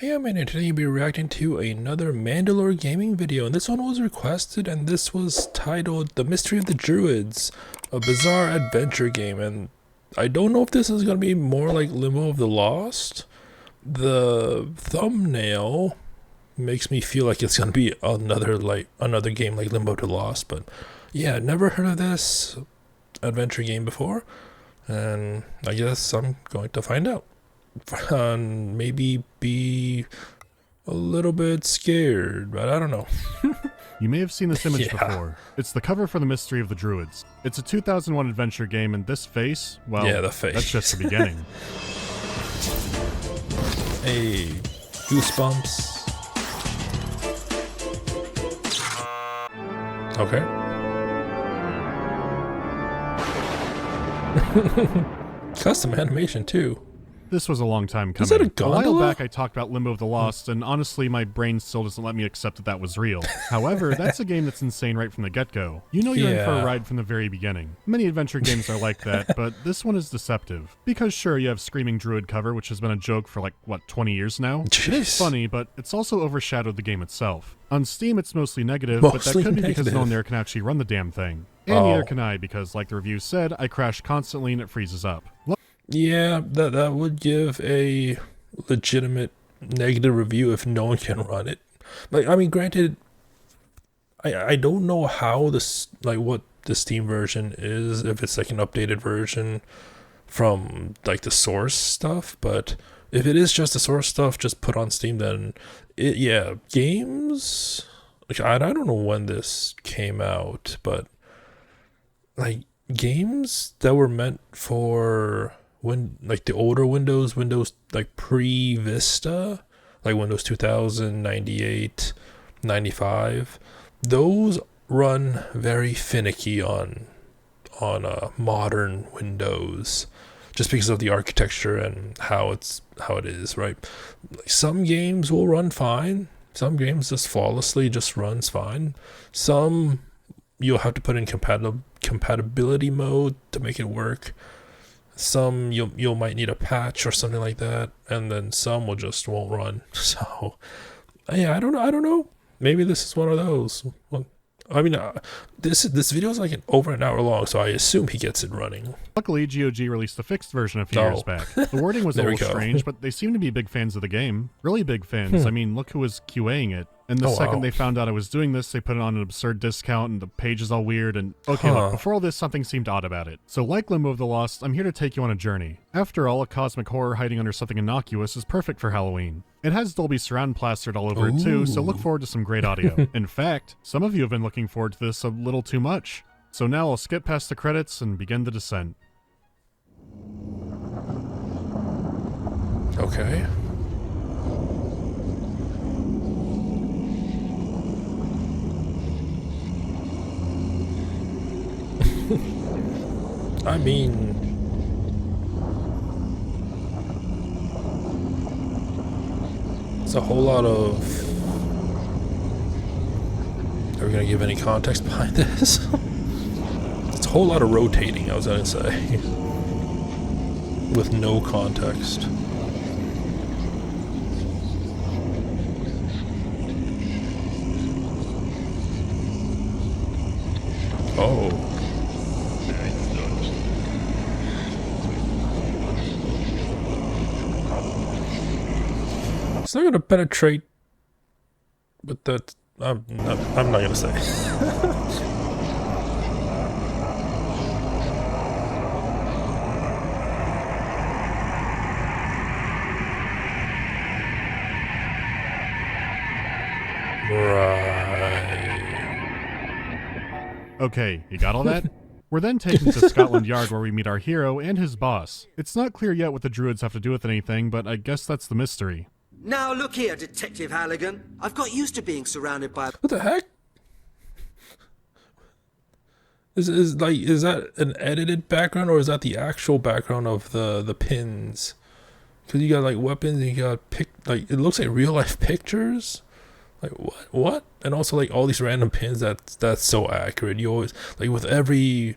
Hey, I'm in, and today you'll be reacting to another Mandalore gaming video, and this one was requested, and this was titled The Mystery of the Druids, a bizarre adventure game, and I don't know if this is going to be more like Limbo of the Lost. The thumbnail makes me feel like it's going to be another game like Limbo of the Lost, but yeah, never heard of this adventure game before, and I guess I'm going to find out. And maybe be a little bit scared, but I don't know. You may have seen this image Yeah. before. It's the cover for The Mystery of the Druids. It's a 2001 adventure game, and this face, well, Yeah, the face. that's just the beginning. Hey, goosebumps. Okay. Custom animation too. This was a long time coming. Is that a while gondola? back I talked about Limbo of the Lost, and honestly my brain still doesn't let me accept that that was real. However, that's a game that's insane right from the get-go. You know you're in for a Yeah. ride from the very beginning. Many adventure games are like that, but this one is deceptive. Because sure, you have Screaming Druid cover, which has been a joke for like, what, 20 years now? It is Jeez. funny, but it's also overshadowed the game itself. On Steam it's mostly negative, but that Mostly could be because no negative. one there can actually run the damn thing. And Oh. neither can I, because like the review said, I crash constantly and it freezes up. Yeah, that would give a legitimate negative review if no one can run it. Like, I mean, granted, I don't know how this, like, what the Steam version is, if it's like an updated version from like the source stuff, but if it is just the source stuff just put on Steam, then yeah, games, like, I don't know when this came out, but like games that were meant for when, like, the older Windows like pre-Vista, like Windows 2000, 98, 95, those run very finicky on modern Windows, just because of the architecture and how it is, right? Like, some games will run fine, some games just flawlessly just runs fine, some you'll have to put in compatibility mode to make it work. Some you might need a patch or something like that, and then some won't run. So yeah, I don't know. Maybe this is one of those. Well, I mean, this video is like over an hour long, so I assume he gets it running. Luckily, GOG released a fixed version a few years back. The wording was a There we little go. strange, but they seem to be big fans of the game. Really big fans. I mean, look who was QAing it. And the Oh, second wow. they found out I was doing this, they put it on an absurd discount, and the page is all weird, and... Okay, Huh. look, before all this, something seemed odd about it. So like Limbo of the Lost, I'm here to take you on a journey. After all, a cosmic horror hiding under something innocuous is perfect for Halloween. It has Dolby Surround plastered all over it too, so look forward to some great audio. In fact, some of you have been looking forward to this a little too much. So now I'll skip past the credits and begin the descent. Okay. I mean, it's a whole lot of... Are we going to give any context behind this? It's a whole lot of rotating, I was going to say. With no context. Oh. It's not going to penetrate with that. I'm not going to say. Right. Okay, you got all that? We're then taken to Scotland Yard where we meet our hero and his boss. It's not clear yet what the Druids have to do with anything, but I guess that's the mystery. Now look here, Detective Halligan. I've got used to being surrounded by... What the heck? Is that an edited background, or is that the actual background of the pins? Because you got like weapons, and you got like, it looks like real life pictures. Like what? And also like all these random pins. That's so accurate. You always, like, with every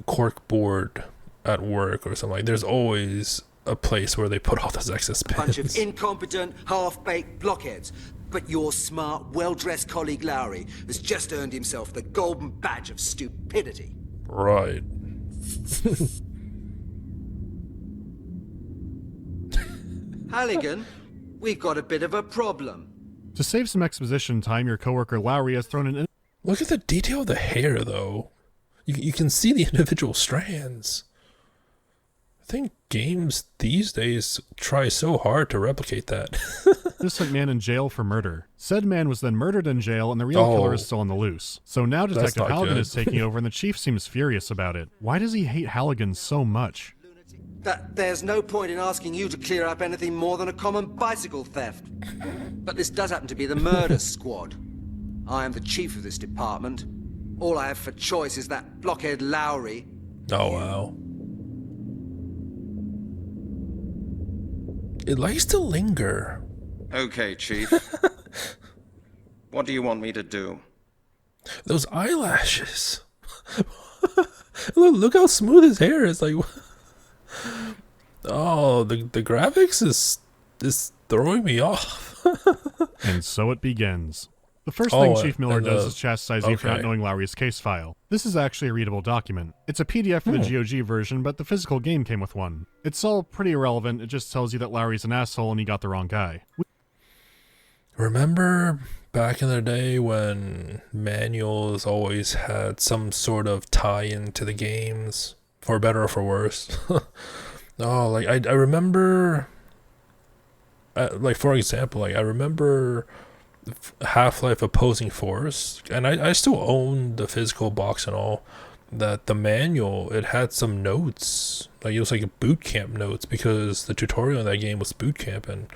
cork board at work or something, like, there's always a place where they put all those excess Bunch of pins. incompetent, half-baked blockheads. But your smart, well-dressed colleague Lowry has just earned himself the golden badge of stupidity. Right. Halligan, we've got a bit of a problem. To save some exposition time, your coworker Lowry has thrown an Look at the detail of the hair, though. You can see the individual strands. I think games these days try so hard to replicate that. innocent man in jail for murder. Said man was then murdered in jail, and the real killer is still on the loose. So now Detective not Halligan good. is taking over, and the chief seems furious about it. Why does he hate Halligan so much? That there's no point in asking you to clear up anything more than a common bicycle theft. But this does happen to be the murder squad. I am the chief of this department. All I have for choice is that blockhead Lowry. Oh, wow. It likes to linger. Okay, Chief. What do you want me to do? Those eyelashes. Look how smooth his hair is. Like, oh, the graphics is throwing me off. And so it begins. The first Oh, thing Chief Miller and does is chastise you for not okay. knowing Lowry's case file. This is actually a readable document. It's a PDF for the GOG version, but the physical game came with one. It's all pretty irrelevant, it just tells you that Lowry's an asshole and he got the wrong guy. Remember back in the day when manuals always had some sort of tie-in to the games, for better or for worse? Oh, like I remember, like for example, like I remember Half-Life Opposing Force, and I still own the physical box and all, that the manual, it had some notes, like it was like a boot camp notes, because the tutorial in that game was boot camp, and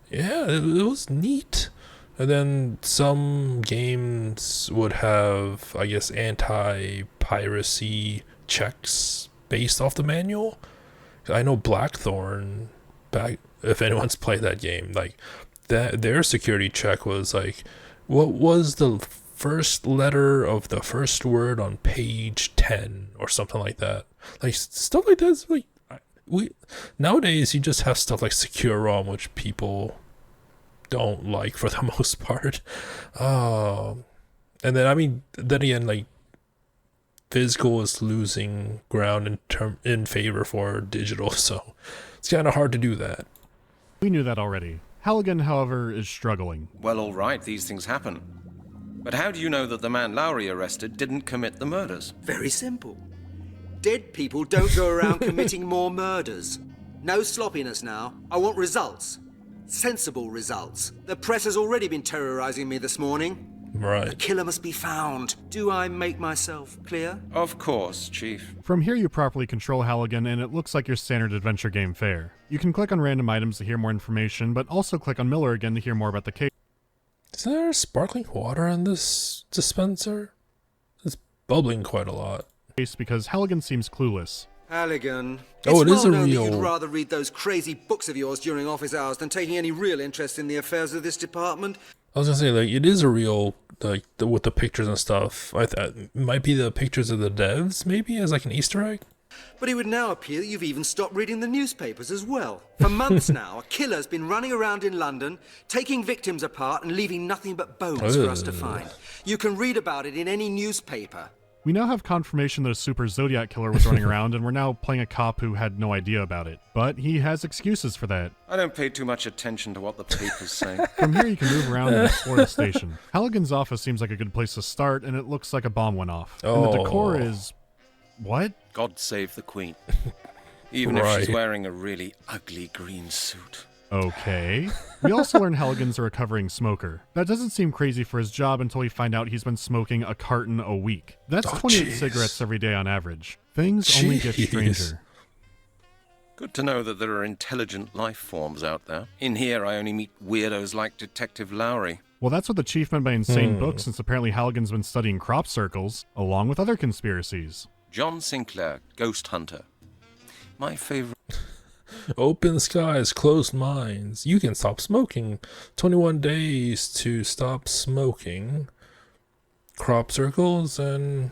yeah, it was neat. And then some games would have, I guess, anti-piracy checks based off the manual. I know Blackthorn, back, if anyone's played that game, like that, their security check was like, what was the first letter of the first word on page 10 or something like that. Like stuff like that's like, we nowadays you just have stuff like Secure ROM, which people don't like for the most part. And then I mean, then again, like physical is losing ground in favor for digital, so it's kind of hard to do that. We knew that already. Halligan, however, is struggling. Well, all right, these things happen. But how do you know that the man Lowry arrested didn't commit the murders? Very simple. Dead people don't go around committing more murders. No sloppiness now. I want results. Sensible results. The press has already been terrorizing me this morning. The Right. killer must be found. Do I make myself clear? Of course, Chief. From here you properly control Halligan, and it looks like your standard adventure game fare. You can click on random items to hear more information, but also click on Miller again to hear more about the case. Is there sparkling water in this dispenser? It's bubbling quite a lot. Because Halligan seems clueless. Halligan. Oh, it it's is a well known that real- you'd rather read those crazy books of yours during office hours than taking any real interest in the affairs of this department. I was gonna say, like, it is a real, like, with the pictures and stuff. It might be the pictures of the devs, maybe, as like an Easter egg. But it would now appear that you've even stopped reading the newspapers as well. For months now, a killer's been running around in London, taking victims apart and leaving nothing but bones for us to find. You can read about it in any newspaper. We now have confirmation that a super Zodiac killer was running around, and we're now playing a cop who had no idea about it. But he has excuses for that. I don't pay too much attention to what the papers say. From here you can move around and explore the station. Halligan's office seems like a good place to start, and it looks like a bomb went off. And the decor Oh. is... what? God save the Queen. Even if she's Right. wearing a really ugly green suit. Okay. We also learn Halligan's a recovering smoker. That doesn't seem crazy for his job until we find out he's been smoking a carton a week. That's 28 jeez. cigarettes every day on average. Things only get Jeez. stranger. Good to know that there are intelligent life forms out there. In here, I only meet weirdos like Detective Lowry. Well, that's what the chief meant by insane books, since apparently Halligan's been studying crop circles, along with other conspiracies. John Sinclair, Ghost Hunter. My favorite. Open skies, closed minds. You can stop smoking. 21 days to stop smoking. Crop circles and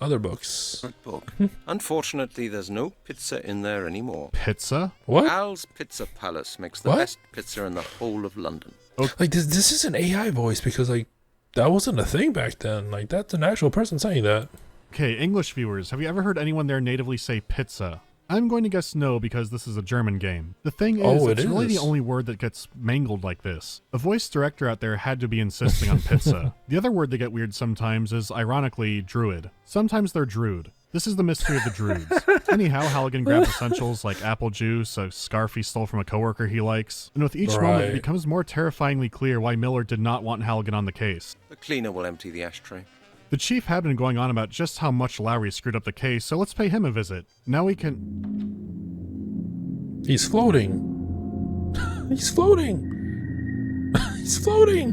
other books. Good book. Unfortunately, there's no pizza in there anymore. Pizza? What? Al's Pizza Palace makes the What? best pizza in the whole of London. Like this is an AI voice because like that wasn't a thing back then. Like that's an actual person saying that. Okay, English viewers, have you ever heard anyone there natively say pizza? I'm going to guess no because this is a German game. The thing is, Oh, it's really the only word that gets mangled like this. A voice director out there had to be insisting on pizza. The other word they get weird sometimes is, ironically, druid. Sometimes they're druid. This is the mystery of the Druids. Anyhow, Halligan grabs essentials like apple juice, a scarf he stole from a coworker he likes, and with each moment it becomes more terrifyingly clear why Miller did not want Halligan on the case. The cleaner will empty the ashtray. The chief had been going on about just how much Lowry screwed up the case, so let's pay him a visit. Now we can... He's floating. He's floating. He's floating.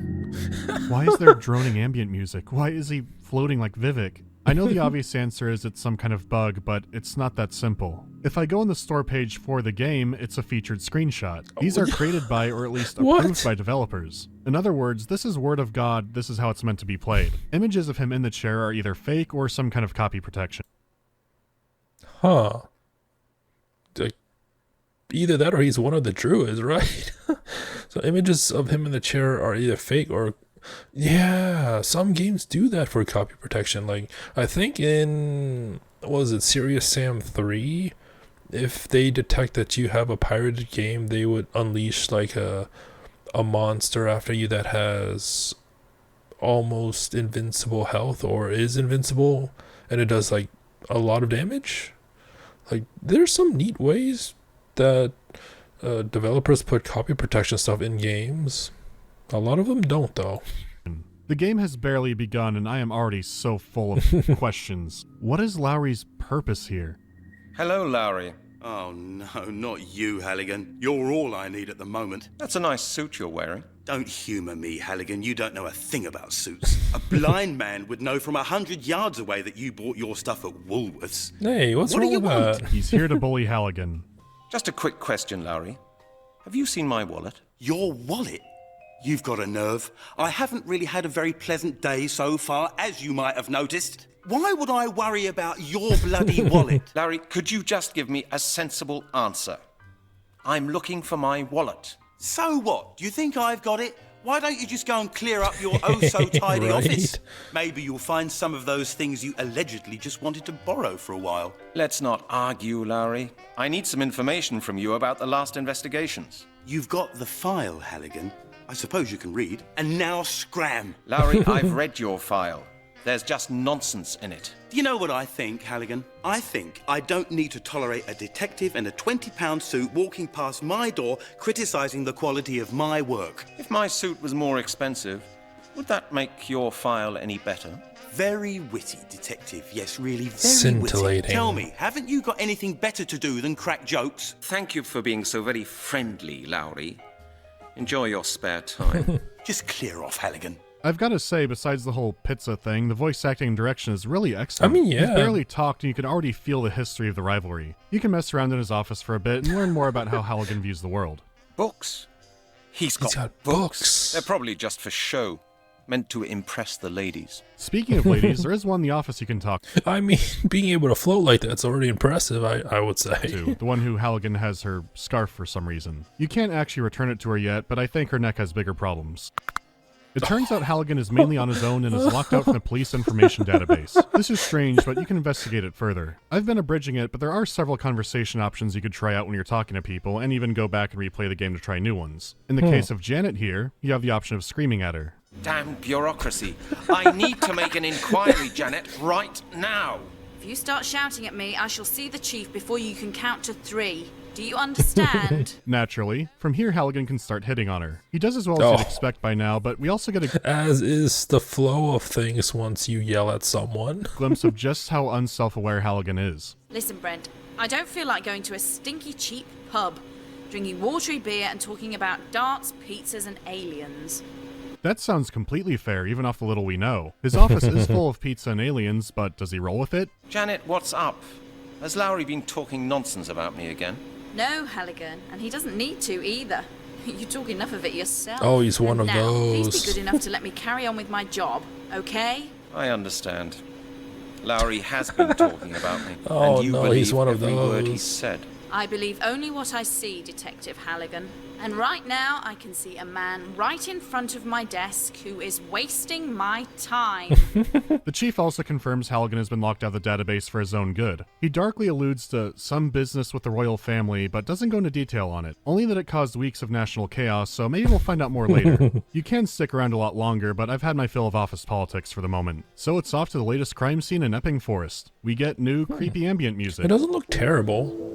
Why is there droning ambient music? Why is he floating like Vivek? I know the obvious answer is it's some kind of bug, but it's not that simple. If I go on the store page for the game, it's a featured screenshot. These are created by, or at least approved by, developers. In other words, this is word of God, this is how it's meant to be played. Images of him in the chair are either fake or some kind of copy protection. Huh. Like, either that or he's one of the Druids, right? So images of him in the chair are either fake or... Yeah, some games do that for copy protection. Like, I think in... What was it? Serious Sam 3? If they detect that you have a pirated game, they would unleash like a monster after you that has almost invincible health or is invincible, and it does like a lot of damage. Like, there's some neat ways that developers put copy protection stuff in games. A lot of them don't, though. The game has barely begun, and I am already so full of questions. What is Lowry's purpose here? Hello, Lowry. Oh no, not you, Halligan. You're all I need at the moment. That's a nice suit you're wearing. Don't humour me, Halligan. You don't know a thing about suits. A blind man would know from 100 yards away that you bought your stuff at Woolworths. Hey, what's What do wrong you with want? that? He's here to bully Halligan. Just a quick question, Lowry. Have you seen my wallet? Your wallet? You've got a nerve. I haven't really had a very pleasant day so far, as you might have noticed. Why would I worry about your bloody wallet? Larry, could you just give me a sensible answer? I'm looking for my wallet. So what? Do you think I've got it? Why don't you just go and clear up your oh-so-tidy Right. office? Maybe you'll find some of those things you allegedly just wanted to borrow for a while. Let's not argue, Lowry. I need some information from you about the last investigations. You've got the file, Halligan. I suppose you can read. And now scram. Lowry, I've read your file. There's just nonsense in it. Do you know what I think, Halligan? I think I don't need to tolerate a detective in a £20 suit walking past my door criticising the quality of my work. If my suit was more expensive, would that make your file any better? Very witty, detective. Yes, really very Scintillating. witty. Tell me, haven't you got anything better to do than crack jokes? Thank you for being so very friendly, Lowry. Enjoy your spare time. Just clear off, Halligan. I've got to say, besides the whole pizza thing, the voice acting and direction is really excellent. I mean, yeah. You've barely talked and you can already feel the history of the rivalry. You can mess around in his office for a bit and learn more about how Halligan views the world. Books? He's got books. They're probably just for show, meant to impress the ladies. Speaking of ladies, there is one in the office you can talk I mean, being able to float like that's already impressive, I would say. to, the one who Halligan has her scarf for some reason. You can't actually return it to her yet, but I think her neck has bigger problems. It turns out Halligan is mainly on his own and is locked out from the police information database. This is strange, but you can investigate it further. I've been abridging it, but there are several conversation options you could try out when you're talking to people, and even go back and replay the game to try new ones. In the case of Janet here, you have the option of screaming at her. Damn bureaucracy. I need to make an inquiry, Janet, right now. If you start shouting at me, I shall see the chief before you can count to 3. Do you understand? Naturally, from here Halligan can start hitting on her. He does as well as you'd expect by now, but we also get a As is the flow of things once you yell at someone. glimpse of just how unself-aware Halligan is. Listen, Brent, I don't feel like going to a stinky cheap pub, drinking watery beer and talking about darts, pizzas and aliens. That sounds completely fair, even off the little we know. His office is full of pizza and aliens, but does he roll with it? Janet, what's up? Has Lowry been talking nonsense about me again? No, Halligan, and he doesn't need to either. You talk enough of it yourself. Oh, he's one And of now, those. Please be good enough to let me carry on with my job, okay? I understand. Lowry has been talking about me, Oh, and you no, believe he's one of every word he those. said. I believe only what I see, Detective Halligan. And right now, I can see a man right in front of my desk who is wasting my time. The chief also confirms Halligan has been locked out of the database for his own good. He darkly alludes to some business with the royal family, but doesn't go into detail on it. Only that it caused weeks of national chaos, so maybe we'll find out more later. You can stick around a lot longer, but I've had my fill of office politics for the moment. So it's off to the latest crime scene in Epping Forest. We get new, creepy ambient music. It doesn't look terrible.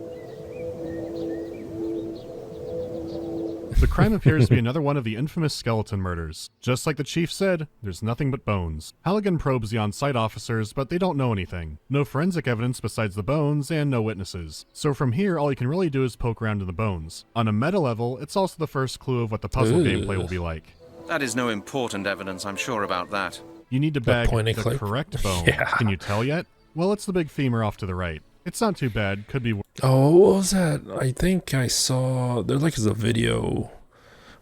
The crime appears to be another one of the infamous skeleton murders. Just like the chief said, there's nothing but bones. Halligan probes the on-site officers, but they don't know anything. No forensic evidence besides the bones, and no witnesses. So from here, all you can really do is poke around in the bones. On a meta level, it's also the first clue of what the puzzle gameplay will be like. That is no important evidence, I'm sure about that. You need to bag point and the click? correct bone. Yeah. Can you tell yet? Well, it's the big femur off to the right. It's not too bad, could be Oh, what was that? I think I saw there's like a video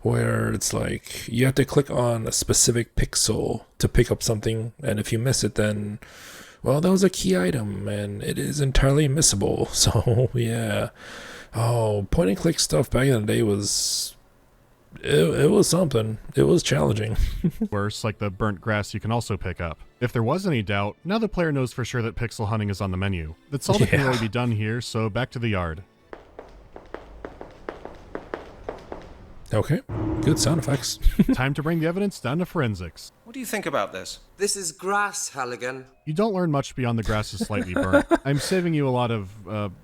where it's like you have to click on a specific pixel to pick up something, and if you miss it, then well, that was a key item and it is entirely missable. So yeah. Oh, point and click stuff back in the day was it was something. It was challenging. worse, like the burnt grass you can also pick up. If there was any doubt, now the player knows for sure that pixel hunting is on the menu. That's all that can Yeah. really be done here, so back to the yard. Okay. Good sound effects. Time to bring the evidence down to forensics. What do you think about this? This is grass, Halligan. You don't learn much beyond the grass is slightly burnt. I'm saving you a lot of,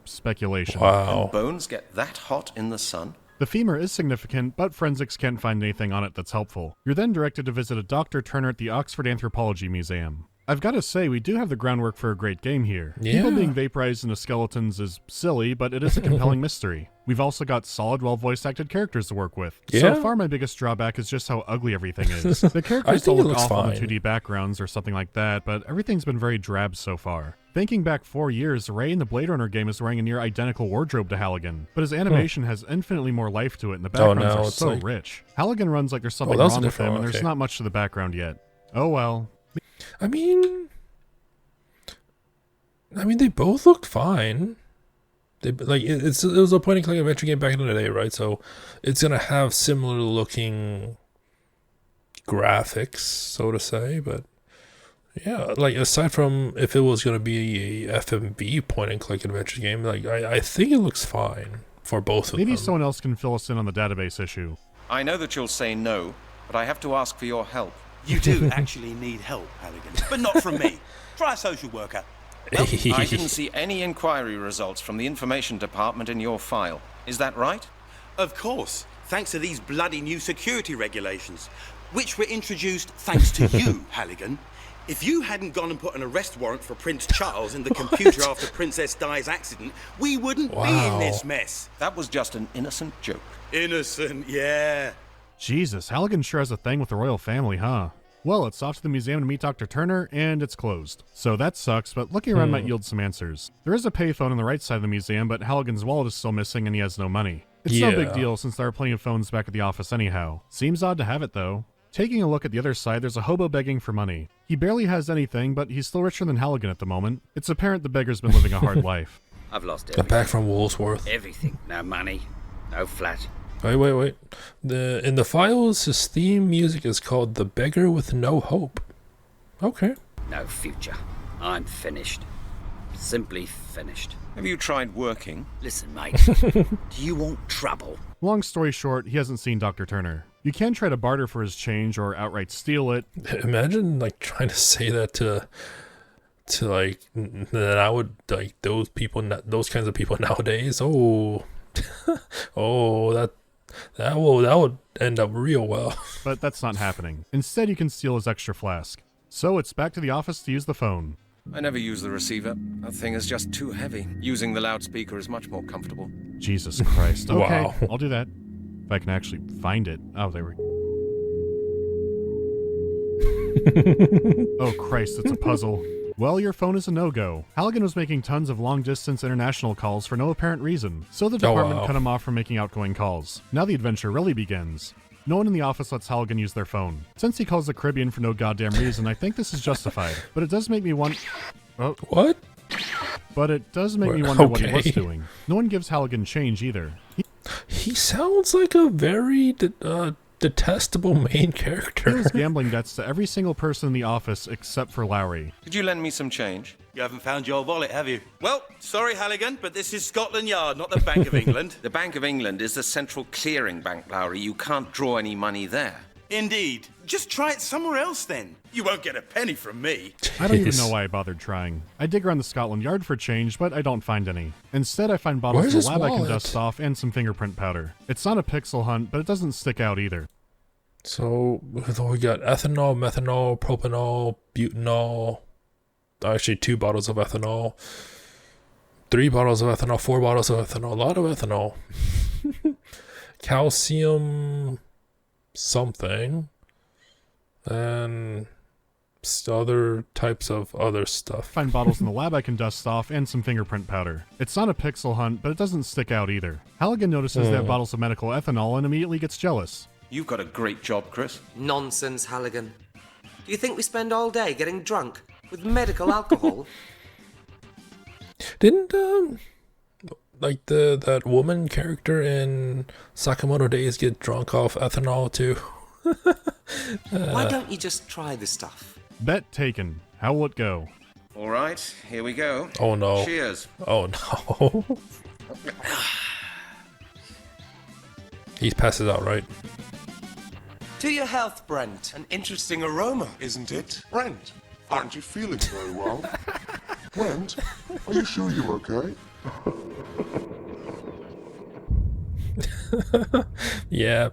speculation. Wow. Bones get that hot in the sun? The femur is significant, but forensics can't find anything on it that's helpful. You're then directed to visit a Dr. Turner at the Oxford Anthropology Museum. I've got to say, we do have the groundwork for a great game here. People Yeah. being vaporized into skeletons is silly, but it is a compelling mystery. We've also got solid, well-voice-acted characters to work with. Yeah. So far, my biggest drawback is just how ugly everything is. The characters think don't it look looks awful in fine. 2D backgrounds or something like that, but everything's been very drab so far. Thinking back 4 years, Ray in the Blade Runner game is wearing a near identical wardrobe to Halligan, but his animation has infinitely more life to it, and the backgrounds no, are it's so like- rich. Halligan runs like there's something that's a wrong with different him, one, and there's okay. not much to the background yet. Oh well. I mean, they both looked fine. They like it was a point and click adventure game back in the day, right? So it's gonna have similar looking graphics, so to say. But yeah, like aside from if it was gonna be a FMV point and click adventure game, like I think it looks fine for both of Maybe them. someone else can fill us in on the database issue. I know that you'll say no, but I have to ask for your help. You do actually need help, Halligan, but not from me. Try a social worker. Well, I didn't see any inquiry results from the information department in your file. Is that right? Of course, thanks to these bloody new security regulations, which were introduced thanks to you, Halligan. If you hadn't gone and put an arrest warrant for Prince Charles in the computer after Princess Di's accident, we wouldn't be in this mess. That was just an innocent joke. Innocent, yeah. Jesus, Halligan sure has a thing with the royal family, huh? Well, it's off to the museum to meet Dr. Turner, and it's closed. So that sucks, but looking around might yield some answers. There is a payphone on the right side of the museum, but Halligan's wallet is still missing and he has no money. It's no big Yeah. deal since there are plenty of phones back at the office anyhow. Seems odd to have it though. Taking a look at the other side, there's a hobo begging for money. He barely has anything, but he's still richer than Halligan at the moment. It's apparent the beggar's been living a hard life. I've lost I'm everything. back from Woolsworth. Everything. No money, no flat. Wait. In the files, his theme music is called "The Beggar with No Hope." Okay. No future. I'm finished. Simply finished. Have you tried working? Listen, mate. Do you want trouble? Long story short, he hasn't seen Dr. Turner. You can try to barter for his change or outright steal it. Imagine like trying to say that to like that I would like those kinds of people nowadays. Oh, that would end up real well. But that's not happening. Instead, you can steal his extra flask. So it's back to the office to use the phone. I never use the receiver. That thing is just too heavy. Using the loudspeaker is much more comfortable. Jesus Christ. Okay, Wow. I'll do that. If I can actually find it. Oh, there we go. Oh Christ, it's a puzzle. Well, your phone is a no-go. Halligan was making tons of long-distance international calls for no apparent reason, so the department wow. cut him off from making outgoing calls. Now the adventure really begins. No one in the office lets Halligan use their phone. Since he calls the Caribbean for no goddamn reason, I think this is justified. But it does make me want... Oh, What? but it does make me wonder what he was Okay. doing. No one gives Halligan change either. He sounds like a very detestable main He character. owes gambling debts to every single person in the office except for Lowry. Could you lend me some change? You haven't found your wallet, have you? Well, sorry, Halligan, but this is Scotland Yard, not the Bank of England. The Bank of England is the central clearing bank, Lowry. You can't draw any money there. Indeed. Just try it somewhere else, then. You won't get a penny from me. I don't even Jeez. know why I bothered trying. I dig around the Scotland Yard for change, but I don't find any. Instead, I find bottles Where's of his lab I can wallet? dust off and some fingerprint powder. It's not a pixel hunt, but it doesn't stick out either. So we got ethanol, methanol, propanol, butanol. Actually, 2 bottles of ethanol, 3 bottles of ethanol, 4 bottles of ethanol. A lot of ethanol. Calcium, something, and other types of other stuff. Find bottles in the lab I can dust off and some fingerprint powder. It's not a pixel hunt, but it doesn't stick out either. Halligan notices they have bottles of medical ethanol and immediately gets jealous. You've got a great job, Chris. Nonsense, Halligan. Do you think we spend all day getting drunk with medical alcohol? Didn't like that woman character in Sakamoto Days get drunk off ethanol too? Why don't you just try the stuff? Bet taken. How will it go? All right, here we go. Oh no. Cheers. Oh no. He passes out, right? To your health, Brent. An interesting aroma, isn't it? Brent, aren't you feeling very well? Brent, are you sure you're okay? Yeah.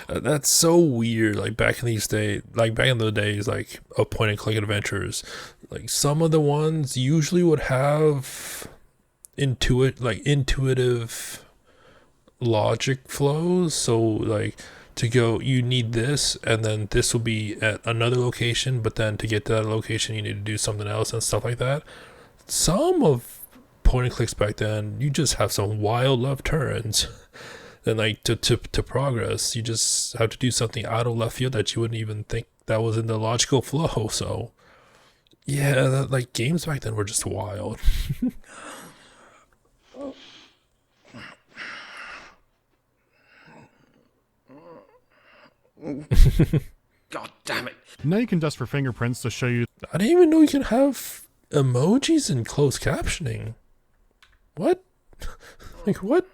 That's so weird. Like back in these days, like back in the days, like of point and click adventures, like some of the ones usually would have intuitive logic flows. So like to go, you need this, and then this will be at another location, but then to get to that location, you need to do something else and stuff like that. Some of point and clicks back then, you just have some wild left turns. Then like to progress, you just have to do something out of left field that you wouldn't even think that was in the logical flow. So yeah, like games back then were just wild. God damn it. Now you can dust for fingerprints to show you I didn't even know you can have emojis in closed captioning. What? Like what?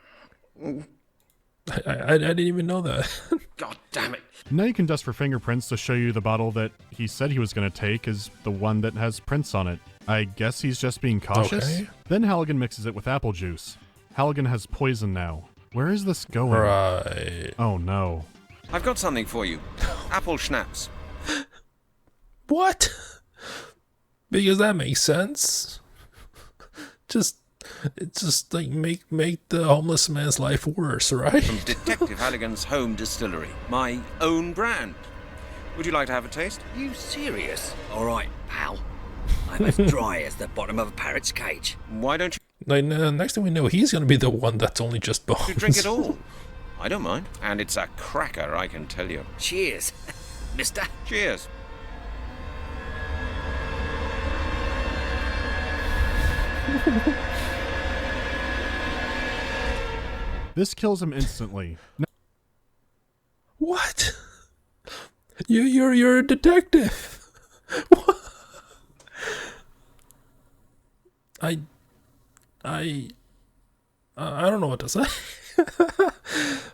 I didn't even know that. God damn it. Now you can dust for fingerprints to show you the bottle that he said he was going to take is the one that has prints on it. I guess he's just being cautious. Okay. Then Halligan mixes it with apple juice. Halligan has poison now. Where is this going? Right. Oh no. I've got something for you. Apple schnapps. What? Because that makes sense. It's just like make the homeless man's life worse, right? From Detective Halligan's home distillery. My own brand. Would you like to have a taste? You serious? All right, pal. I'm as dry as the bottom of a parrot's cage. Why don't Like next thing we know, he's gonna be the one that's only just bones. you drink it all? I don't mind. And it's a cracker, I can tell you. Cheers, mister. Cheers. This kills him instantly. What? You're a detective. What? I don't know what to say.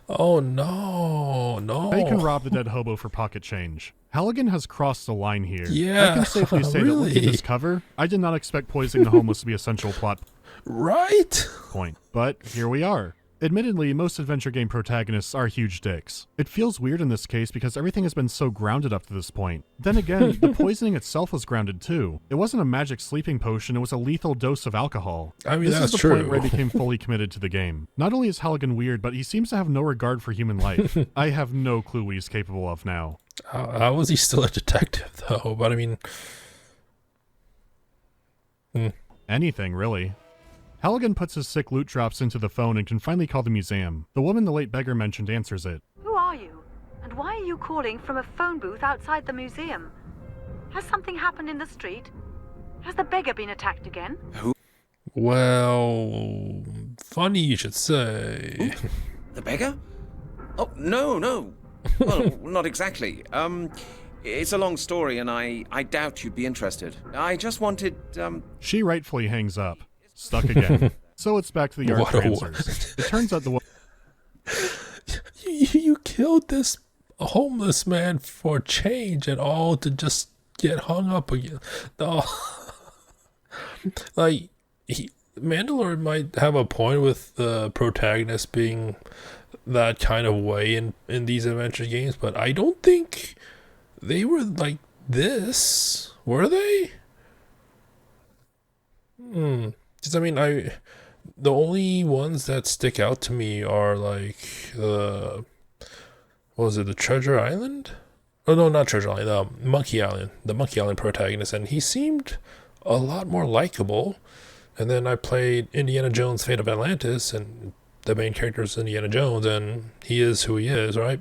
Oh no. Now you can rob the dead hobo for pocket change. Halligan has crossed the line here. Yeah, I can safely say that looking at really? this cover, I did not expect poisoning the homeless to be a central plot Right? point. But here we are. Admittedly, most adventure game protagonists are huge dicks. It feels weird in this case because everything has been so grounded up to this point. Then again, the poisoning itself was grounded too. It wasn't a magic sleeping potion, it was a lethal dose of alcohol. I mean, this that's is the point true. where I became fully committed to the game. Not only is Halligan weird, but he seems to have no regard for human life. I have no clue what he's capable of now. How is he still a detective though? But I mean, Anything, really. Halligan puts his sick loot drops into the phone and can finally call the museum. The woman the late beggar mentioned answers it. Who are you? And why are you calling from a phone booth outside the museum? Has something happened in the street? Has the beggar been attacked again? Well, funny you should say. The beggar? Oh, no. Well, not exactly. It's a long story, and I doubt you'd be interested. I just wanted, She rightfully hangs up. Stuck again. So it's back to the yard What a transfers. It turns out the You killed this homeless man for change and all to just get hung up again. Oh. Like, Mandalore might have a point with the protagonist being that kind of way in these adventure games, but I don't think they were like this, were they? Because I mean, the only ones that stick out to me are like what was it, the Treasure Island? Oh no, not Treasure Island, the Monkey Island protagonist, and he seemed a lot more likable. And then I played Indiana Jones: Fate of Atlantis, and the main character is Indiana Jones, and he is who he is, right?